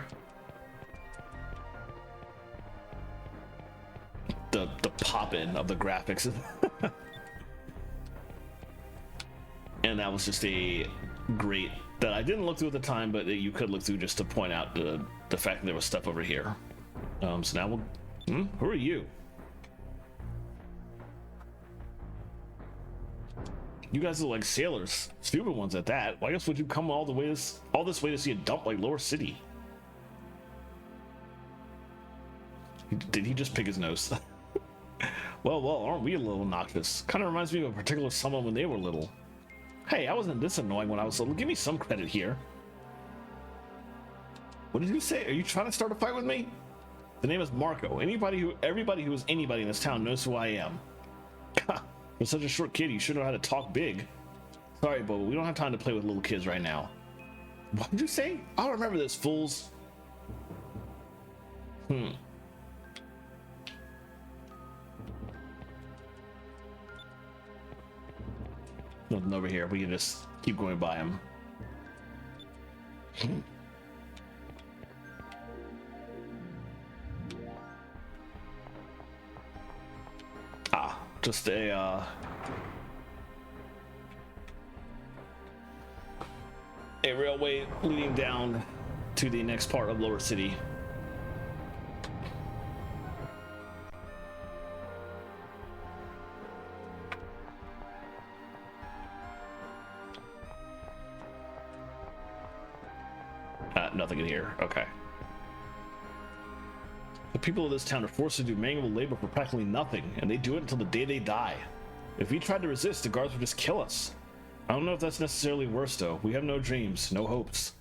The pop-in of the graphics. And that was just a great that I didn't look through at the time, but that you could look through just to point out the fact that there was stuff over here. So now we'll who are you? You guys look like sailors, stupid ones at that. Why else would you come all this way to see a dump like Lower City? Did he just pick his nose? Well, aren't we a little obnoxious? Kind of reminds me of a particular someone when they were little. Hey, I wasn't this annoying when I was little. Give me some credit here. What did you say? Are you trying to start a fight with me? The name is Marco. Everybody who is anybody in this town knows who I am. For such a short kid, you should know how to talk big. Sorry, but we don't have time to play with little kids right now. What did you say? I don't remember this, fools. Nothing over here. We can just keep going by him. Just a railway leading down to the next part of Lower City. Nothing in here. Okay. The people of this town are forced to do manual labor for practically nothing, and they do it until the day they die. If we tried to resist, the guards would just kill us. I don't know if that's necessarily worse, though. We have no dreams, no hopes.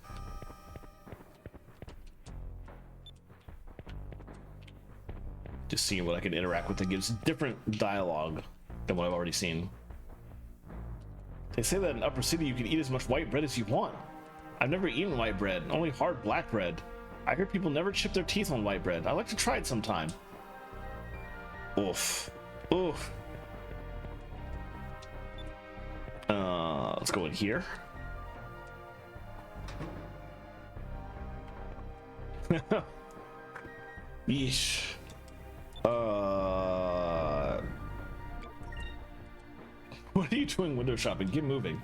Just seeing what I can interact with that gives different dialogue than what I've already seen. They say that in Upper City you can eat as much white bread as you want. I've never eaten white bread, only hard black bread. I hear people never chip their teeth on white bread. I'd like to try it sometime. Oof. Oof. Let's go in here. Yeesh. What are you doing window shopping? Get moving.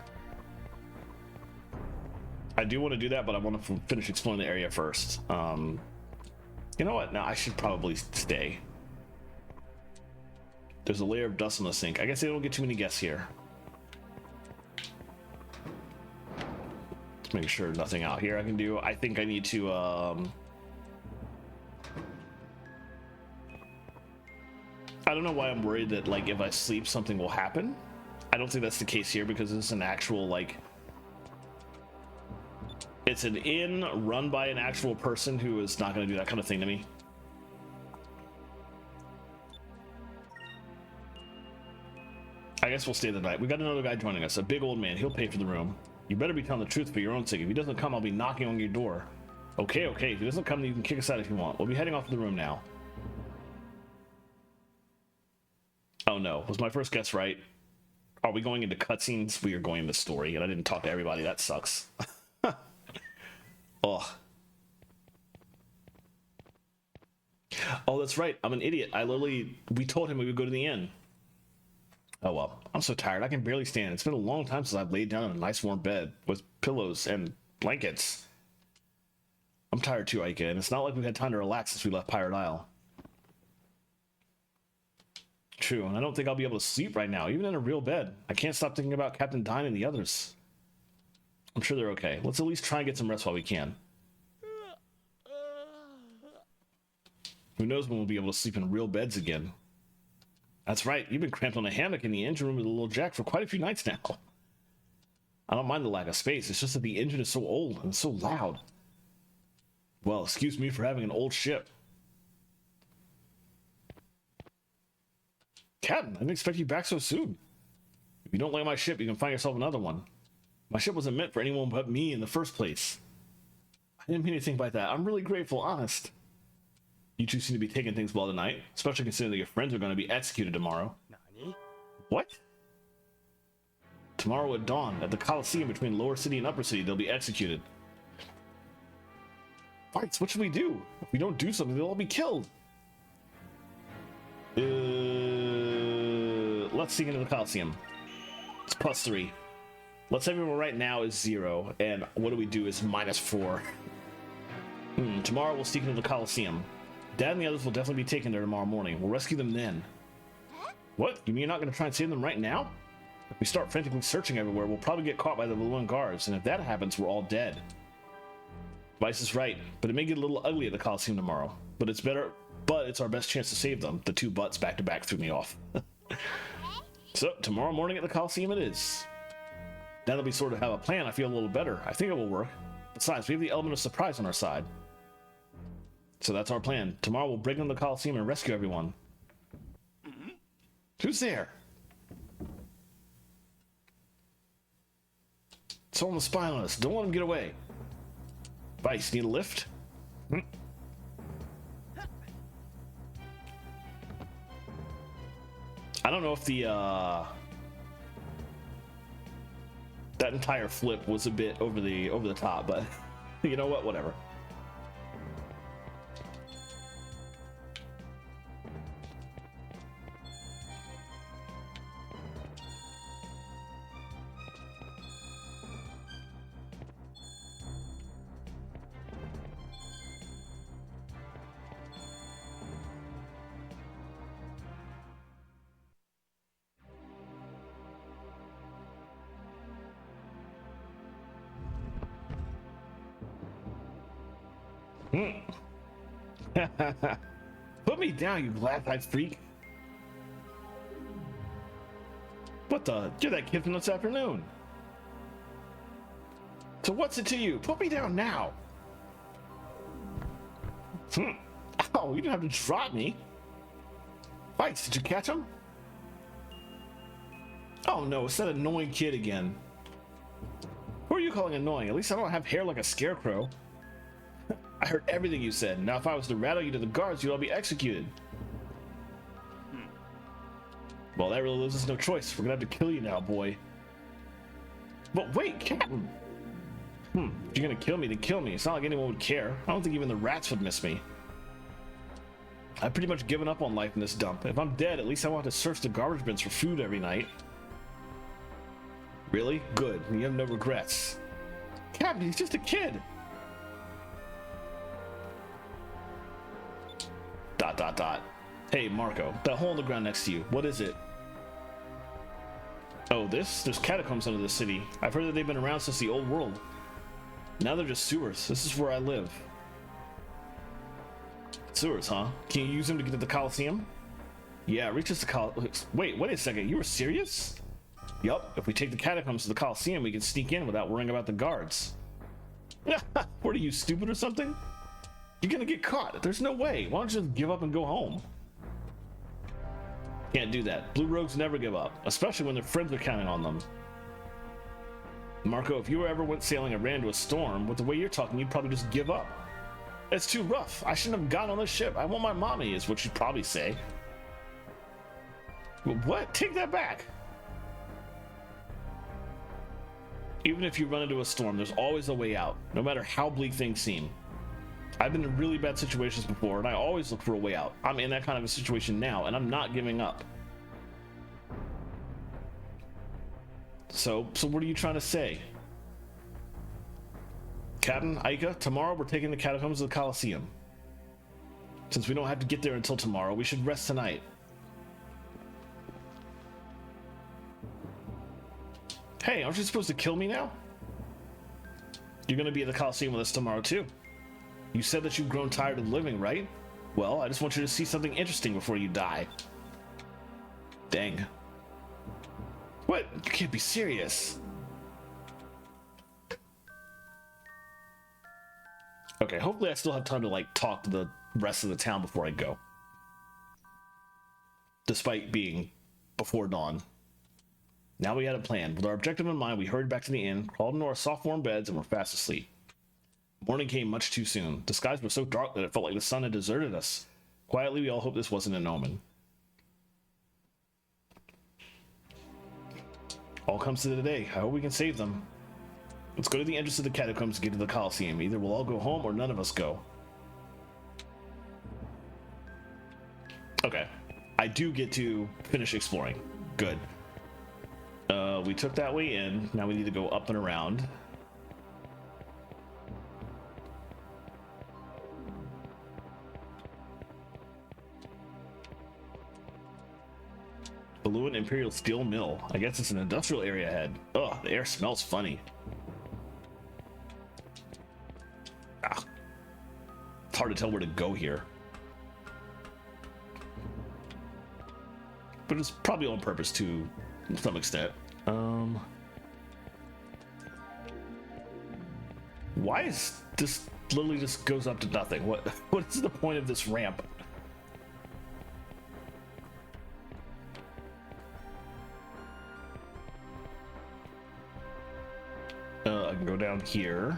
I do want to do that, but I want to finish exploring the area first. You know what? Now I should probably stay. There's a layer of dust on the sink. I guess they don't get too many guests here. Let's make sure nothing out here I can do. I think I need to I don't know why I'm worried that like if I sleep something will happen. I don't think that's the case here because it's an actual like it's an inn run by an actual person who is not going to do that kind of thing to me. I guess we'll stay the night. We got another guy joining us, a big old man. He'll pay for the room. You better be telling the truth for your own sake. If he doesn't come, I'll be knocking on your door. Okay. If he doesn't come, then you can kick us out if you want. We'll be heading off to the room now. Oh Oh no, was my first guess right? Are we going into cutscenes? We are going into story, and I didn't talk to everybody. That sucks. Oh. Oh, that's right. I'm an idiot. We told him we would go to the inn. Oh well, I'm so tired. I can barely stand. It's been a long time since I've laid down in a nice warm bed with pillows and blankets. I'm tired too, Aika, and it's not like we've had time to relax since we left Pirate Isle. True, and I don't think I'll be able to sleep right now, even in a real bed. I can't stop thinking about Captain Dine and the others. I'm sure they're okay. Let's at least try and get some rest while we can. Who knows when we'll be able to sleep in real beds again. That's right, you've been cramped on a hammock in the engine room with a little Jack for quite a few nights now. I don't mind the lack of space, it's just that the engine is so old and so loud. Well, excuse me for having an old ship. Captain, I didn't expect you back so soon. If you don't like my ship, you can find yourself another one. My ship wasn't meant for anyone but me in the first place. I didn't mean anything by that. I'm really grateful, honest. You two seem to be taking things well tonight, especially considering that your friends are going to be executed tomorrow. Nani? What? Tomorrow at dawn, at the Coliseum between Lower City and Upper City, they'll be executed. Fights, what should we do? If we don't do something, they'll all be killed. Let's sneak into the Coliseum. It's +3. Let's say everyone right now is 0, and what do is -4. Tomorrow we'll sneak into the Coliseum. Dad and the others will definitely be taken there tomorrow morning. We'll rescue them then. What? You mean you're not going to try and save them right now? If we start frantically searching everywhere, we'll probably get caught by the Valuan guards, and if that happens, we're all dead. Vice is right, but it may get a little ugly at the Coliseum tomorrow. But it's our best chance to save them. The two butts back to back threw me off. So, tomorrow morning at the Coliseum it is. Now that we sort of have a plan, I feel a little better. I think it will work. Besides, we have the element of surprise on our side. So that's our plan. Tomorrow we'll break into the Coliseum and rescue everyone. Who's there? Someone with a spy on us. Don't let him get away. Vice, need a lift? I don't know if that entire flip was a bit over the top, but you know what? Whatever. Put me down, you glass-eyed freak. What the? You're that kid from this afternoon. So what's it to you? Put me down now. Ow, you didn't have to drop me. Vice, did you catch him? Oh no, it's that annoying kid again. Who are you calling annoying? At least I don't have hair like a scarecrow. I heard everything you said. Now if I was to rattle you to the guards, you'd all be executed. Well, that really leaves us no choice. We're gonna have to kill you now, boy. But wait, Captain! If you're gonna kill me, then kill me. It's not like anyone would care. I don't think even the rats would miss me. I've pretty much given up on life in this dump. If I'm dead, at least I won't have to search the garbage bins for food every night. Really? Good. You have no regrets. Captain, he's just a kid! ... Hey, Marco, that hole in the ground next to you, what is it? Oh, this? There's catacombs under the city. I've heard that they've been around since the old world. Now they're just sewers. This is where I live. Sewers, huh? Can you use them to get to the Coliseum? Yeah, reach us the Wait a second, you were serious? Yup, if we take the catacombs to the Coliseum, we can sneak in without worrying about the guards. What are you, stupid or something? You're gonna get caught. There's no way. Why don't you just give up and go home? Can't do that. Blue rogues never give up, especially when their friends are counting on them. Marco, if you ever went sailing and ran into a storm, with the way you're talking, you'd probably just give up. It's too rough. I shouldn't have gotten on this ship. I want my mommy, is what you'd probably say. What? Take that back. Even if you run into a storm, there's always a way out, no matter how bleak things seem. I've been in really bad situations before, and I always look for a way out. I'm in that kind of a situation now, and I'm not giving up. So what are you trying to say? Captain, Aika, tomorrow we're taking the catacombs of the Colosseum. Since we don't have to get there until tomorrow, we should rest tonight. Hey, aren't you supposed to kill me now? You're gonna be at the Colosseum with us tomorrow too. You said that you've grown tired of living, right? Well, I just want you to see something interesting before you die. Dang. What? You can't be serious. Okay, hopefully I still have time to like talk to the rest of the town before I go. Despite being before dawn. Now we had a plan. With our objective in mind, we hurried back to the inn, crawled into our soft warm beds, and were fast asleep. Morning came much too soon. The skies were so dark that it felt like the sun had deserted us. Quietly, we all hoped this wasn't an omen. All comes to the day. I hope we can save them. Let's go to the entrance of the catacombs to get to the Colosseum. Either we'll all go home or none of us go. Okay. I do get to finish exploring. Good. We took that way in. Now we need to go up and around. Balloon Imperial Steel Mill. I guess it's an industrial area ahead. Ugh, the air smells funny. Ah. It's hard to tell where to go here. But it's probably on purpose to some extent. Why is this literally just goes up to nothing? What is the point of this ramp? I can go down here.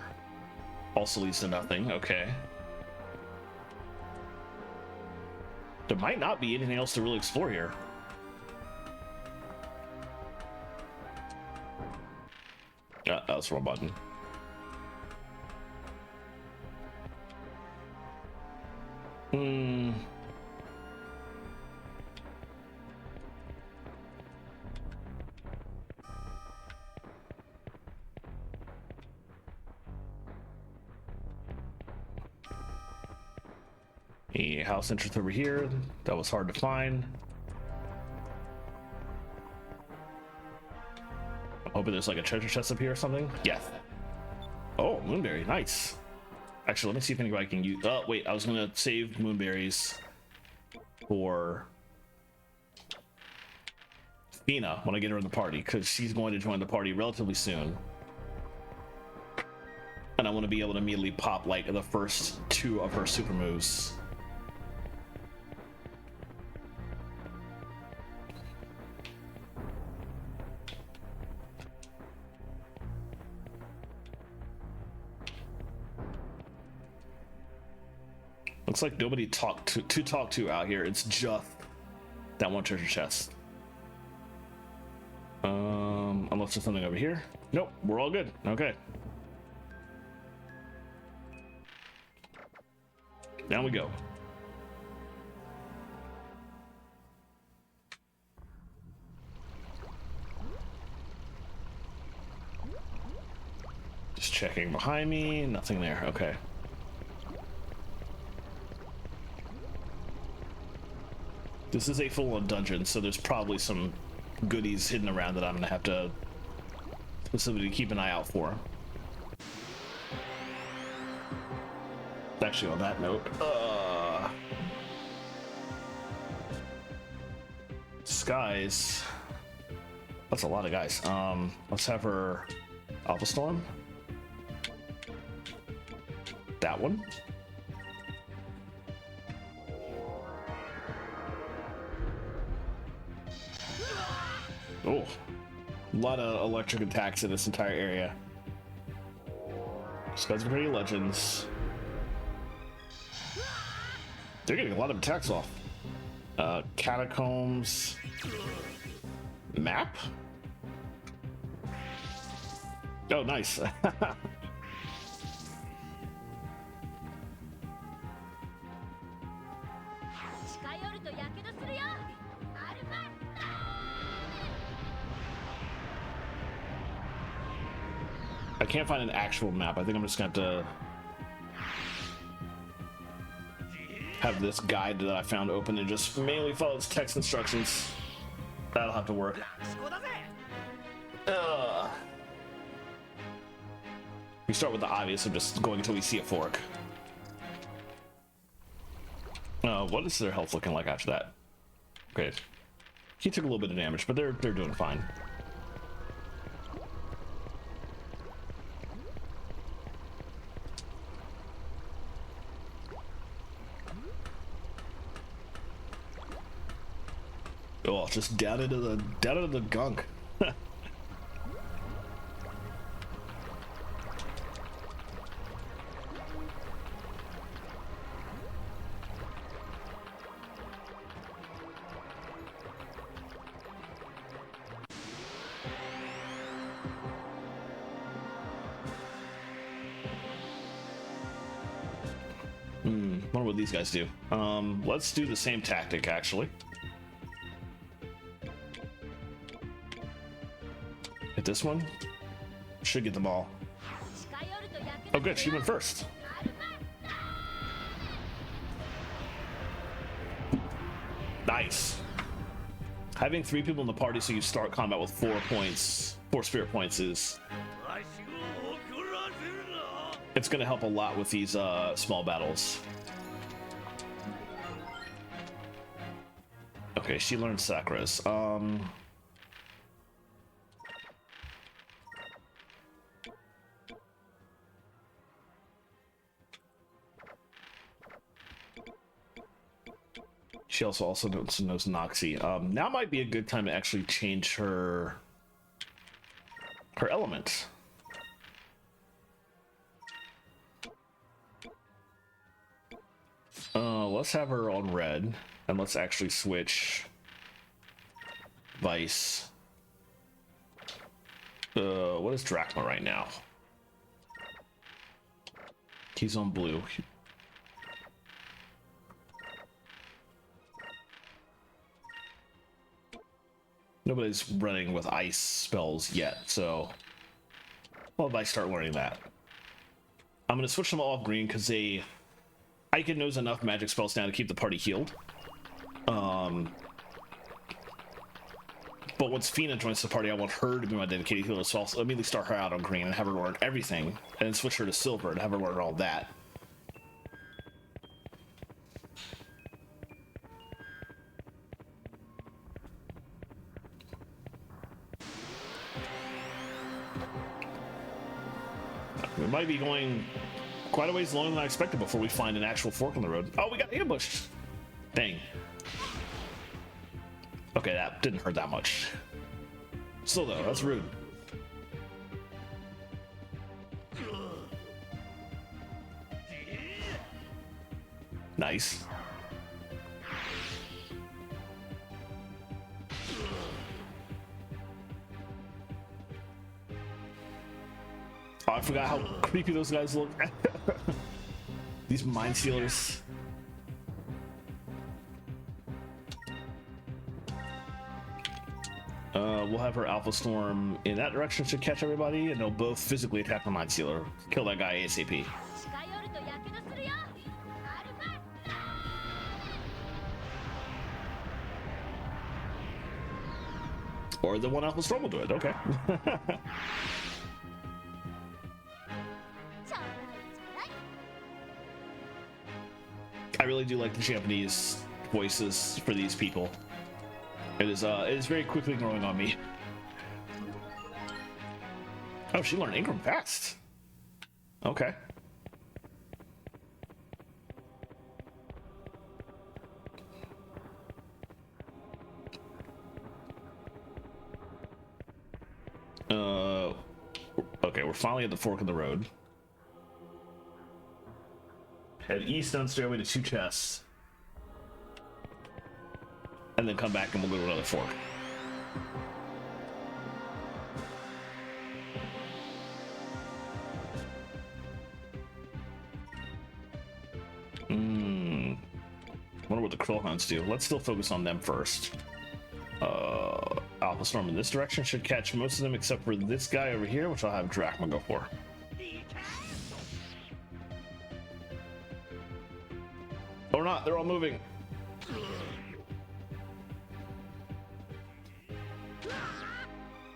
Also leads to nothing. Okay. There might not be anything else to really explore here. That's the wrong button. A house entrance over here. That was hard to find. I'm hoping there's like a treasure chest up here or something. Yes. Oh, moonberry, nice. Actually, let me see if anybody can use. Oh, wait, I was gonna save moonberries for Fina when I get her in the party, because she's going to join the party relatively soon. And I want to be able to immediately pop like the first two of her super moves. Looks like nobody to talk to out here. It's just that one treasure chest. Unless there's something over here. Nope, we're all good. Okay. Down we go. Just checking behind me. Nothing there. Okay. This is a full-on dungeon, so there's probably some goodies hidden around that I'm gonna have to specifically keep an eye out for. Actually, on that note, skies. That's a lot of guys. Let's have her Alpha Storm. That one. Oh, a lot of electric attacks in this entire area. Skies of Arcadia Legends. They're getting a lot of attacks off. Catacombs map. Oh, nice. I can't find an actual map. I think I'm just gonna have to have this guide that I found open and just mainly follow its text instructions. That'll have to work. We start with the obvious of just going until we see a fork. What is their health looking like after that? Okay, he took a little bit of damage, but they're doing fine. Oh, just down into the gunk. Wonder what these guys do. Let's do the same tactic, actually. Hit this one. Should get them all. Oh, good. She went first. Nice. Having 3 people in the party so you start combat with 4 spirit points is... It's going to help a lot with these small battles. Okay, she learned Sakura's. She also knows Noxie. Now might be a good time to actually change her element. Let's have her on red, and let's actually switch Vice. What is Drachma right now? He's on blue. Nobody's running with ice spells yet, so well, if I start learning that, I'm gonna switch them all off green because Aiken knows enough magic spells now to keep the party healed. But once Fina joins the party, I want her to be my dedicated healer, so I'll immediately start her out on green and have her learn everything, and then switch her to silver and have her learn all that. We might be going quite a ways longer than I expected before we find an actual fork in the road. Oh, we got ambushed! Dang. Okay, that didn't hurt that much. Still though, that's rude. Nice. Oh, I forgot how creepy those guys look. These Mind Stealers. We'll have her Alpha Storm in that direction to catch everybody, and they'll both physically attack the Mind Stealer. Kill that guy ASAP. Or the one Alpha Storm will do it, okay. I really do like the Japanese voices for these people. It is very quickly growing on me. Oh, she learned Ingram fast. Okay. Okay, we're finally at the fork in the road. Head east on stairway to 2 chests. then come back and we'll go to another fork. Wonder what the Krillhounds do. Let's still focus on them first. Alpha Storm in this direction should catch most of them except for this guy over here, which I'll have Drachma go for. Or not, they're all moving.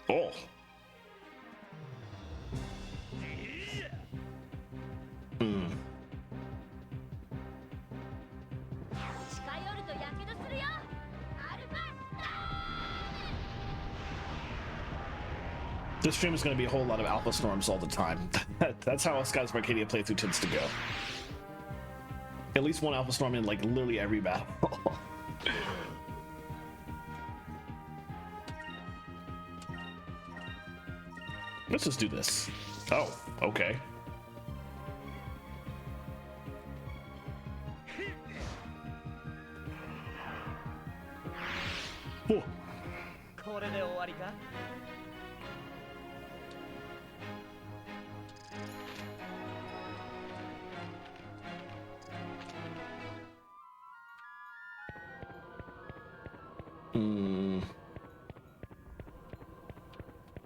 Oh. This stream is going to be a whole lot of Alpha Storms all the time. That's how Skies of Arcadia playthrough tends to go. At least one Alpha Storm in like literally every battle. Let's just do this. Oh, okay. Oh.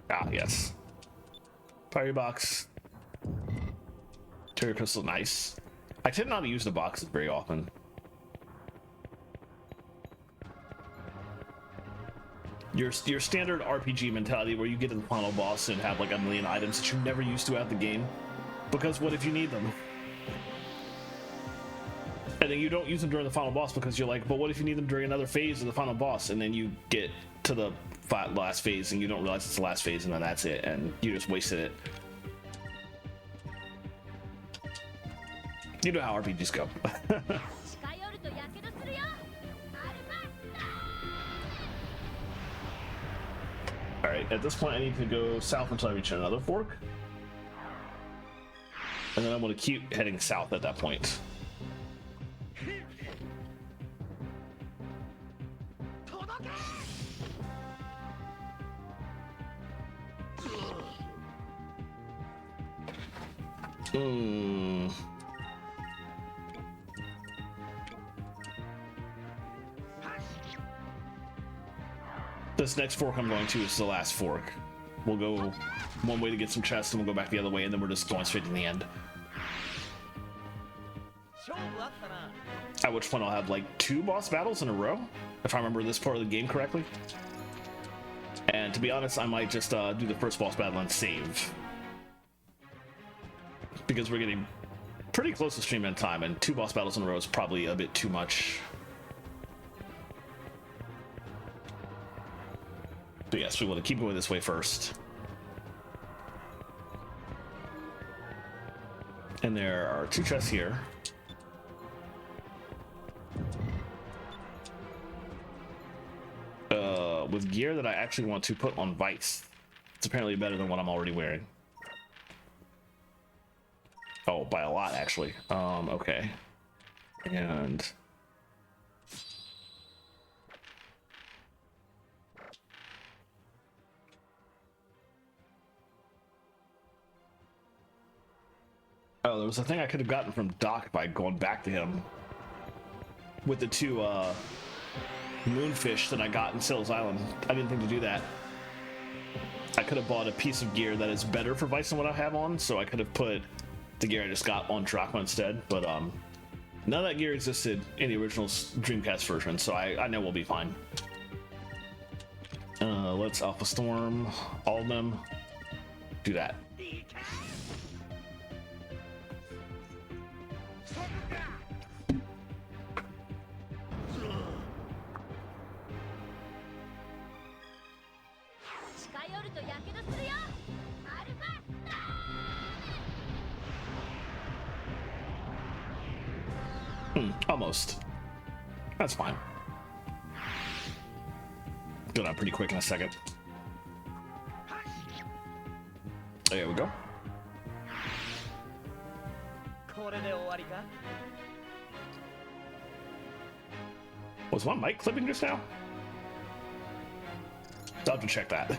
Ah, yes. Fire box. Terra crystal, nice. I tend not to use the boxes very often. Your standard RPG mentality where you get to the final boss and have like a million items that you never use throughout the game. Because what if you need them? And then you don't use them during the final boss because you're like, but what if you need them during another phase of the final boss? And then you get to the last phase and you don't realize it's the last phase and then that's it and you just wasted it. You know how RPGs go. Alright, at this point I need to go south until I reach another fork. And then I'm going to keep heading south at that point. This next fork I'm going to is the last fork. We'll go one way to get some chests and we'll go back the other way and then we're just going straight to the end. At which point I'll have like 2 boss battles in a row, if I remember this part of the game correctly. And to be honest, I might just do the first boss battle and save. Because we're getting pretty close to stream end time and 2 boss battles in a row is probably a bit too much. But yes, we want to keep going this way first. And there are 2 chests here. With gear that I actually want to put on Vice. It's apparently better than what I'm already wearing. Oh, by a lot, actually. Okay. And... oh, there was a thing I could have gotten from Doc by going back to him. With the 2, moonfish that I got in Sailor's Island. I didn't think to do that. I could have bought a piece of gear that is better for Vice than what I have on, so I could have put the gear I just got on Drachma instead, but none of that gear existed in the original Dreamcast version, so I know we'll be fine. Let's Alpha Storm all of them. Do that. Almost. That's fine. Go down pretty quick in a second. There we go. Was my mic clipping just now? I'll have to check that.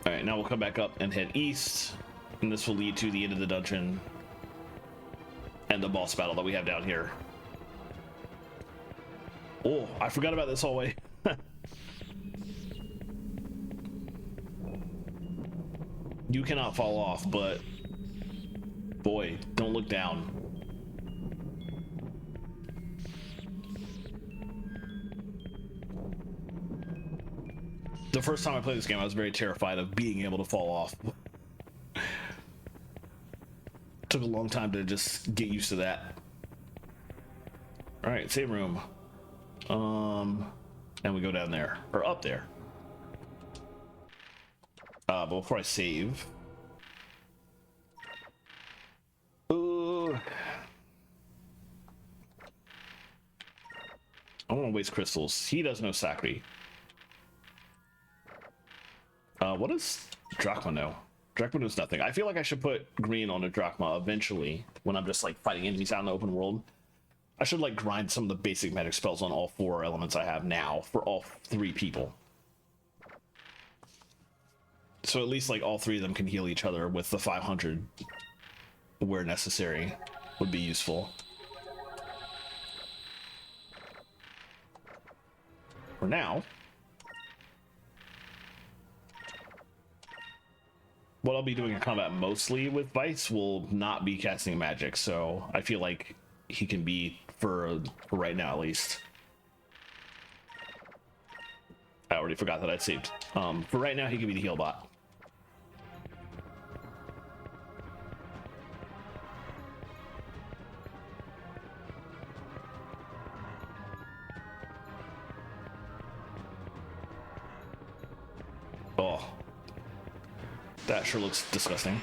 All right, now we'll come back up and head east, and this will lead to the end of the dungeon and the boss battle that we have down here. Oh, I forgot about this hallway. You cannot fall off, but boy, don't look down. The first time I played this game, I was very terrified of being able to fall off. Took a long time to just get used to that. All right, save room. And we go down there, or up there. But before I save, I don't want to waste crystals. He does know Sakri. What does Drachma know? Drachma knows nothing. I feel like I should put green on a Drachma eventually when I'm just like fighting enemies out in the open world. I should like grind some of the basic magic spells on all 4 elements I have now for all 3 people. So at least like all 3 of them can heal each other with the 500 where necessary would be useful. For now, what I'll be doing in combat mostly with Vice will not be casting magic, so I feel like he can be for right now at least. I already forgot that I'd saved. For right now, he can be the heal bot. Oh, that sure looks disgusting.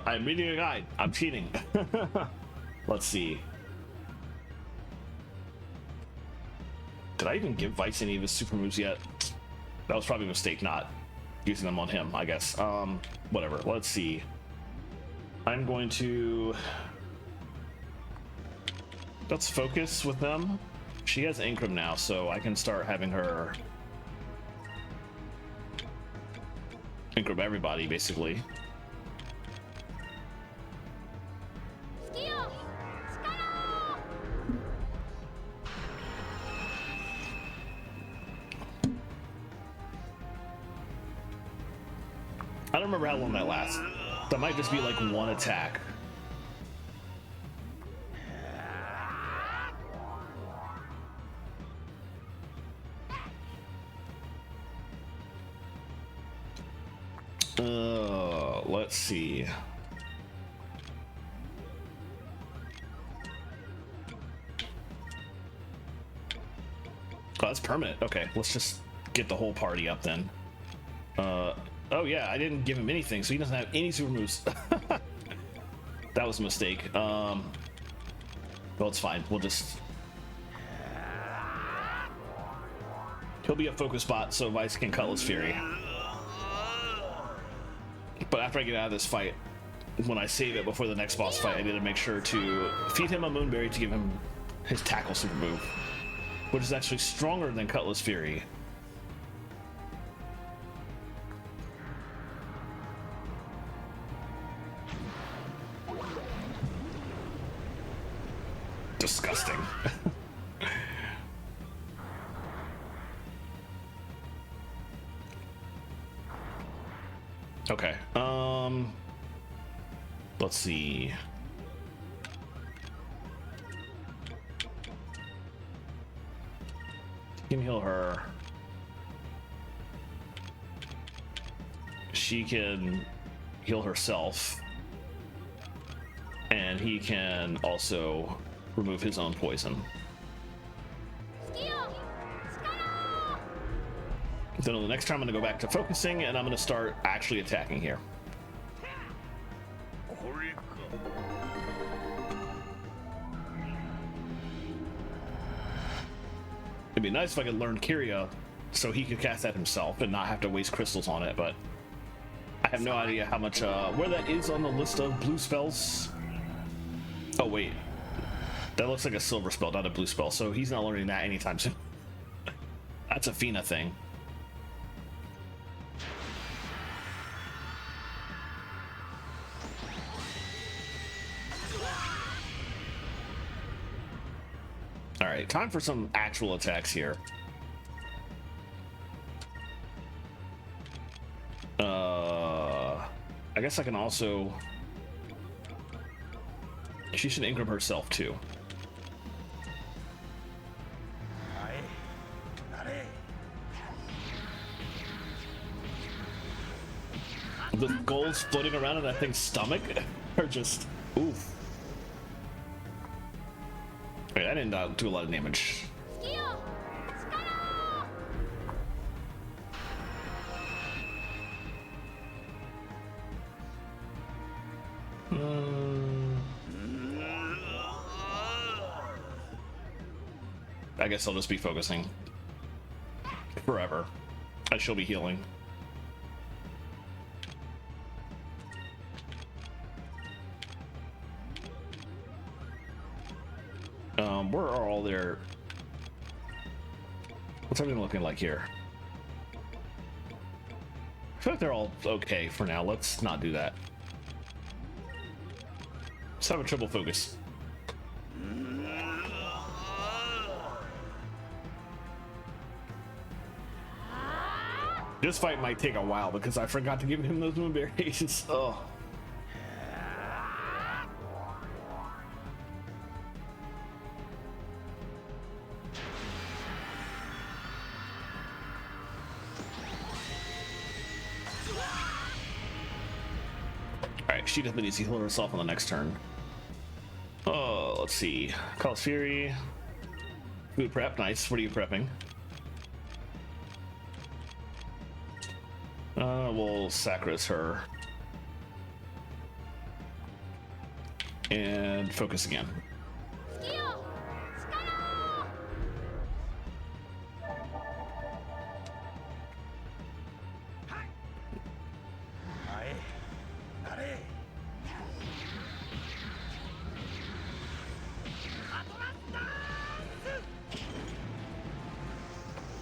I'm reading a guide. I'm cheating. Let's see. Did I even give Vice any of his super moves yet? That was probably a mistake not using them on him, I guess. Whatever. Let's see. I'm going to... Let's focus with them. She has Incrum now, so I can start having her Incrum everybody, basically. I don't remember how long that lasts. That might just be like 1 attack. Let's see. Oh, that's permanent. Okay, let's just get the whole party up then. Oh yeah, I didn't give him anything, so he doesn't have any super moves. That was a mistake. Well, it's fine. We'll just... He'll be a focus bot, so Vice can Cutlass Fury. But after I get out of this fight, when I save it before the next boss fight, I need to make sure to feed him a Moonberry to give him his Tackle super move, which is actually stronger than Cutlass Fury. Disgusting. Okay. Let's see. You can heal her. She can heal herself. And he can also remove his own poison. Then the next time I'm going to go back to focusing, and I'm going to start actually attacking here. It'd be nice if I could learn Kyria so he could cast that himself and not have to waste crystals on it, but I have no idea how much, where that is on the list of blue spells. Oh, wait. That looks like a silver spell, not a blue spell, so he's not learning that anytime soon. That's a Fina thing. Alright, time for some actual attacks here. I guess I can also... She should Ingram herself too. The skulls floating around in that thing's stomach are just... oof. Wait, I didn't do a lot of damage. I guess I'll just be focusing forever. I shall be healing. Where are all their... What's everything looking like here? I feel like they're all okay for now. Let's not do that. Let's have a triple focus. This fight might take a while because I forgot to give him those moonberries. Oh. Alright, she definitely needs to heal herself on the next turn. Oh, let's see. Call's Fury. Food prep, nice. What are you prepping? We'll sacrifice her. And focus again.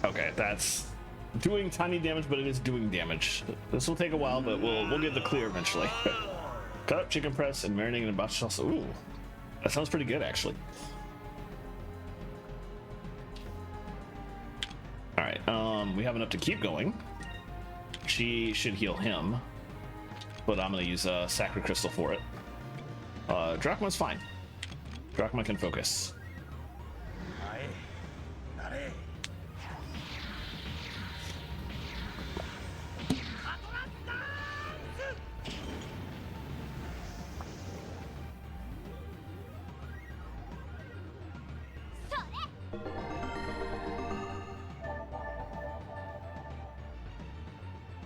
Okay, that's doing tiny damage, but it is doing damage. This will take a while, but we'll get the clear eventually. Cut up chicken press and marinating in a batch sauce. Ooh, that sounds pretty good actually. All right, we have enough to keep going. She should heal him, but I'm gonna use a Sacred Crystal for it. Drachma's fine. Drachma can focus.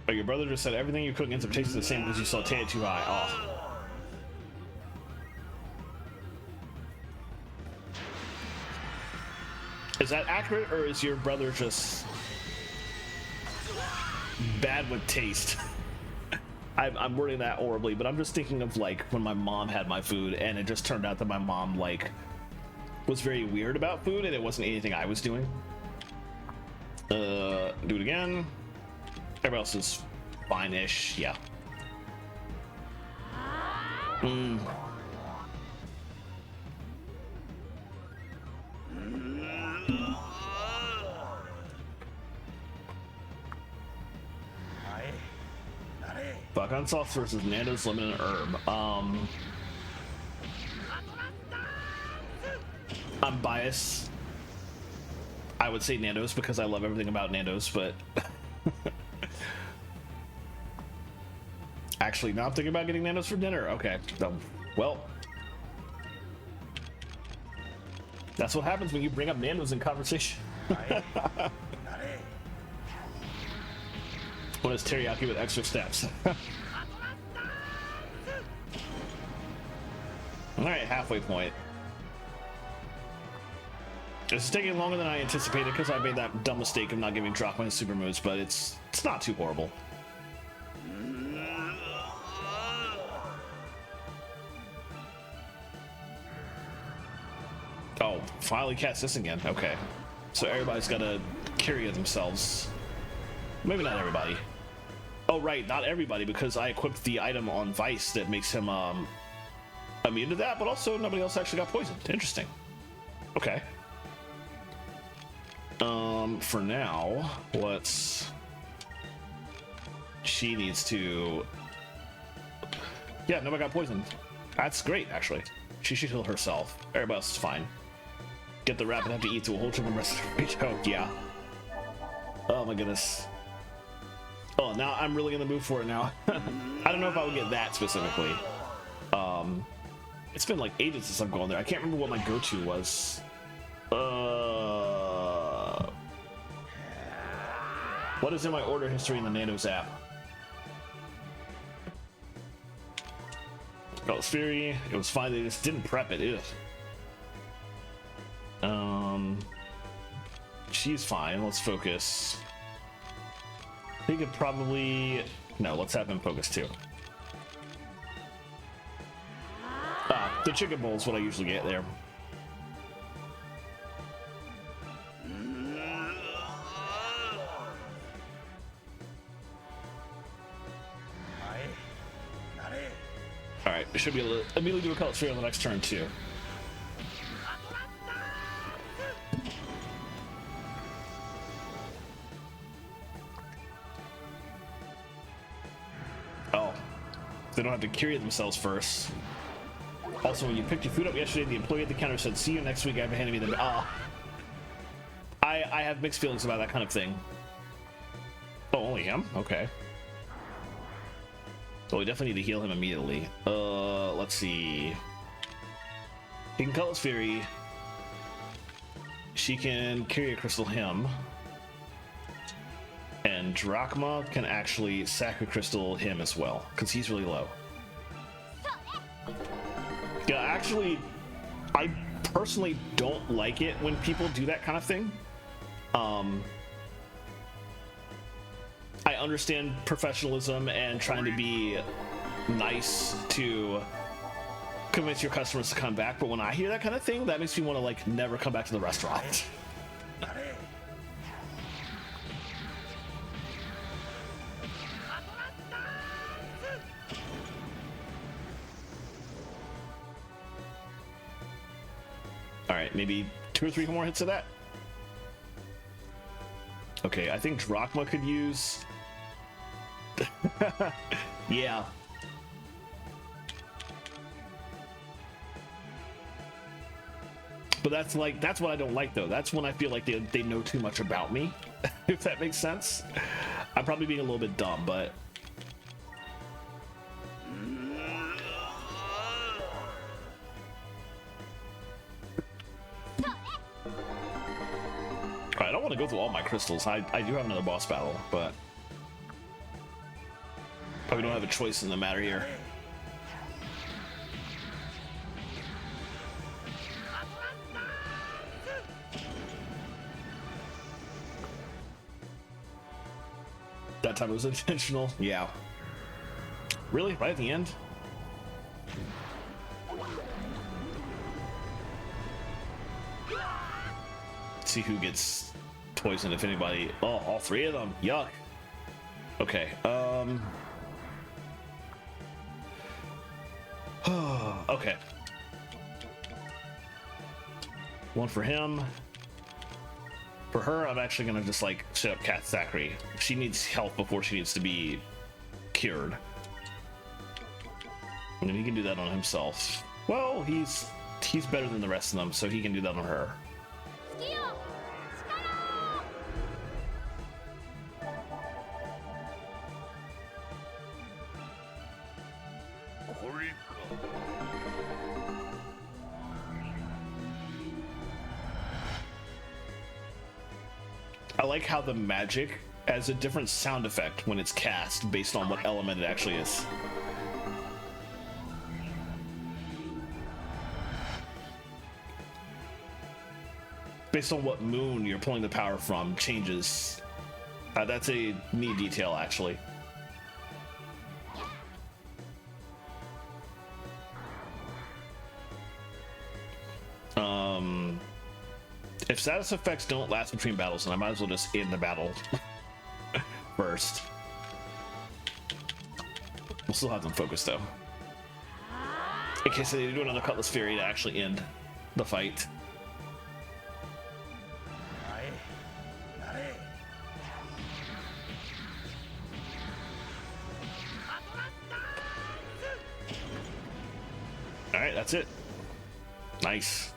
Oh, your brother just said everything you cook ends up tasting the same because you saute it too high. Oh. Is that accurate, or is your brother just bad with taste? I'm wording that horribly, but I'm just thinking of like when my mom had my food and it just turned out that my mom like was very weird about food and it wasn't anything I was doing. Do it again. Everybody else is fine-ish, yeah. Bakan sauce versus Nando's lemon and herb. I'm biased. I would say Nando's because I love everything about Nando's, but actually, now I'm thinking about getting Nando's for dinner. Okay, well, that's what happens when you bring up Nando's in conversation. When it's teriyaki with extra steps. All right, halfway point. It's taking longer than I anticipated because I made that dumb mistake of not giving Drachma his super moves, but it's not too horrible. Oh, finally cast this again. Okay. So everybody's got to carry themselves. Maybe not everybody. Oh, right, not everybody, because I equipped the item on Vice that makes him immune to that, but also nobody else actually got poisoned. Interesting. Okay. For now, she needs to... Yeah, nobody got poisoned. That's great, actually. She should heal herself. Everybody else is fine. Get the rabbit, have to eat to a whole triple rest of the yeah. Oh my goodness. Oh, now I'm really in the mood for it now. I don't know if I would get that specifically. It's been like ages since I've gone there. I can't remember what my go-to was. What is in my order history in the Nanos app? Oh, it's Fury. It was fine. They just didn't prep it. Ew. She's fine. Let's focus. He could probably... No, let's have him focus too. The chicken bowl is what I usually get there. Alright, we should be able to immediately do a Cult Sphere on the next turn too. Oh, they don't have to carry it themselves first. Also, when you picked your food up yesterday, the employee at the counter said, "See you next week after handing me the..." I have mixed feelings about that kind of thing. Oh, only him? Okay. So we definitely need to heal him immediately. Let's see. He can Cutlass Fury. She can carry a crystal him. And Drachma can actually Sacred Crystal him as well, because he's really low. Yeah, actually, I personally don't like it when people do that kind of thing. I understand professionalism and trying to be nice to convince your customers to come back, but when I hear that kind of thing, that makes me want to like never come back to the restaurant. All right, maybe 2 or 3 more hits of that. Okay, I think Drachma could use... Yeah. But that's what I don't like though. That's when I feel like they know too much about me, if that makes sense. I'm probably being a little bit dumb, but... I don't want to go through all my crystals. I do have another boss battle, but probably don't have a choice in the matter here. That time it was intentional. Yeah. Really? Right at the end? Let's see who gets poisoned, if anybody. Oh, all 3 of them. Yuck. Okay. Okay. One for him. For her, I'm actually gonna just like set up Cat Zachary. She needs health before she needs to be cured. And he can do that on himself. Well, he's better than the rest of them, so he can do that on her. I like how the magic has a different sound effect when it's cast based on what element it actually is. based on what moon you're pulling the power from changes. That's a neat detail, actually. If status effects don't last between battles, then I might as well just end the battle first. We'll still have them focused though, in case they do another Cutlass Fury to actually end the fight. All right, that's it. Nice.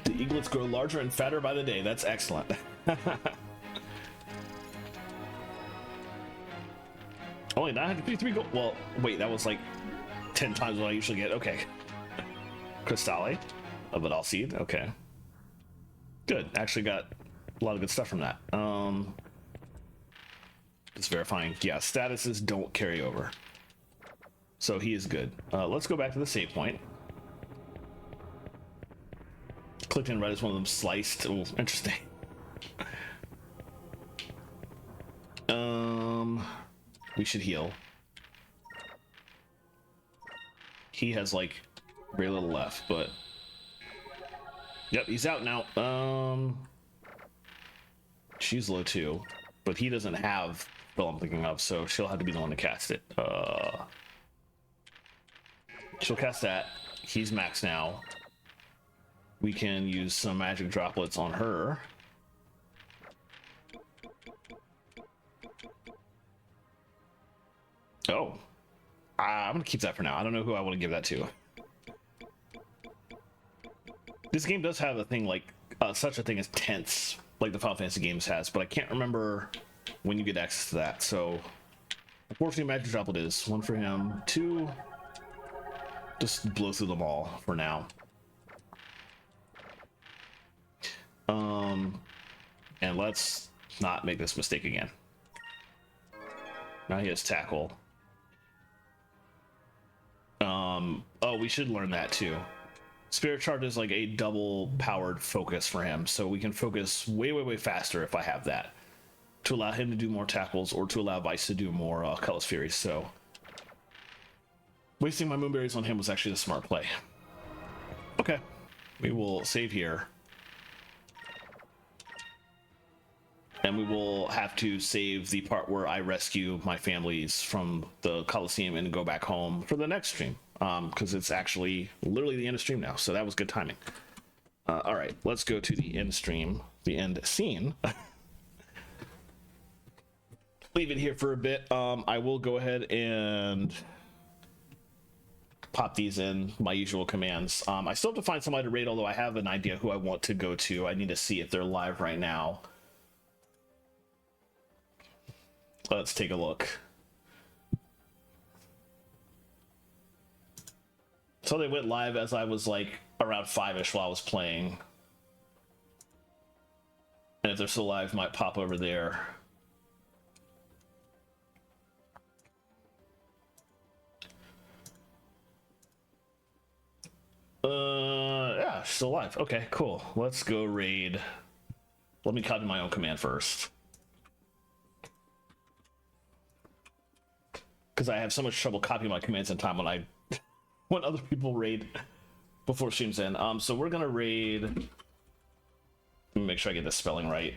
The eaglets grow larger and fatter by the day. That's excellent. Only 953 gold. Well, wait, that was like 10 times what I usually get. Okay. Crystale of Vidal Seed. Okay. Good. Actually got a lot of good stuff from that. Just verifying. Yeah, statuses don't carry over. So he is good. Let's go back to the save point. Clicked in right as one of them sliced. Ooh, interesting. We should heal. He has like very little left, but yep, he's out now. She's low too, but he doesn't have spell I'm thinking of, so she'll have to be the one to cast it. She'll cast that. He's max now. We can use some magic droplets on her. Oh, I'm gonna keep that for now. I don't know who I want to give that to. This game does have a thing like such a thing as tense, like the Final Fantasy games has, but I can't remember when you get access to that. So, unfortunately, magic droplet is one for him. Two, just blow through them all for now. And let's not make this mistake again. Now he has tackle. Oh, we should learn that too. Spirit Charge is like a double powered focus for him, so we can focus way faster if I have that, to allow him to do more tackles or to allow Vice to do more Cutlass Furies. So wasting my Moonberries on him was actually the smart play. Okay, we will save here. And we will have to save the part where I rescue my families from the Coliseum and go back home for the next stream. Because it's actually literally the end of stream now. So that was good timing. All right, let's go to the end stream, the end scene. Leave it here for a bit. I will go ahead and pop these in my usual commands. I still have to find somebody to raid, although I have an idea who I want to go to. I need to see if they're live right now. Let's take a look. So they went live as I was like around 5-ish while I was playing. And if they're still live, might pop over there. Yeah, still live. Okay, cool. Let's go raid. Let me copy my own command first. Because I have so much trouble copying my commands in time when other people raid before streams in. So we're gonna raid. Let me make sure I get the spelling right.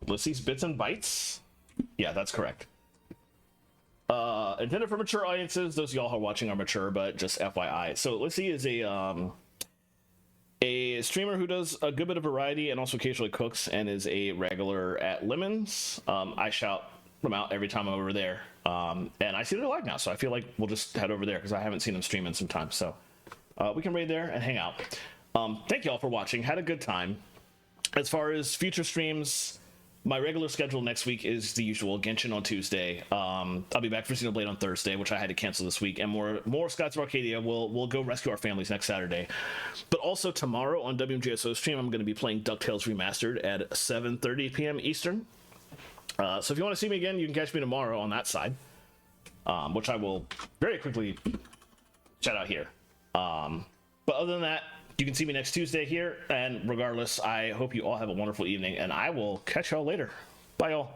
Ulysses Bits and Bytes. Yeah, that's correct. Intended for mature audiences. Those of y'all who are watching are mature, but just FYI. So Ulysses is a streamer who does a good bit of variety and also occasionally cooks and is a regular at Lemons. I shout them out every time I'm over there. And I see they're live now, so I feel like we'll just head over there because I haven't seen them stream in some time. So we can raid there and hang out. Thank you all for watching. Had a good time. As far as future streams, My regular schedule next week is the usual: Genshin on Tuesday. I'll be back for Xenoblade on Thursday, which I had to cancel this week, and more Skies of Arcadia. We'll go rescue our families next Saturday. But also tomorrow on WMGSO stream, I'm going to be playing DuckTales Remastered at 7:30 p.m. Eastern. So if you want to see me again, you can catch me tomorrow on that side, which I will very quickly shout out here. But other than that, you can see me next Tuesday here, and regardless, I hope you all have a wonderful evening, and I will catch y'all later. Bye, y'all.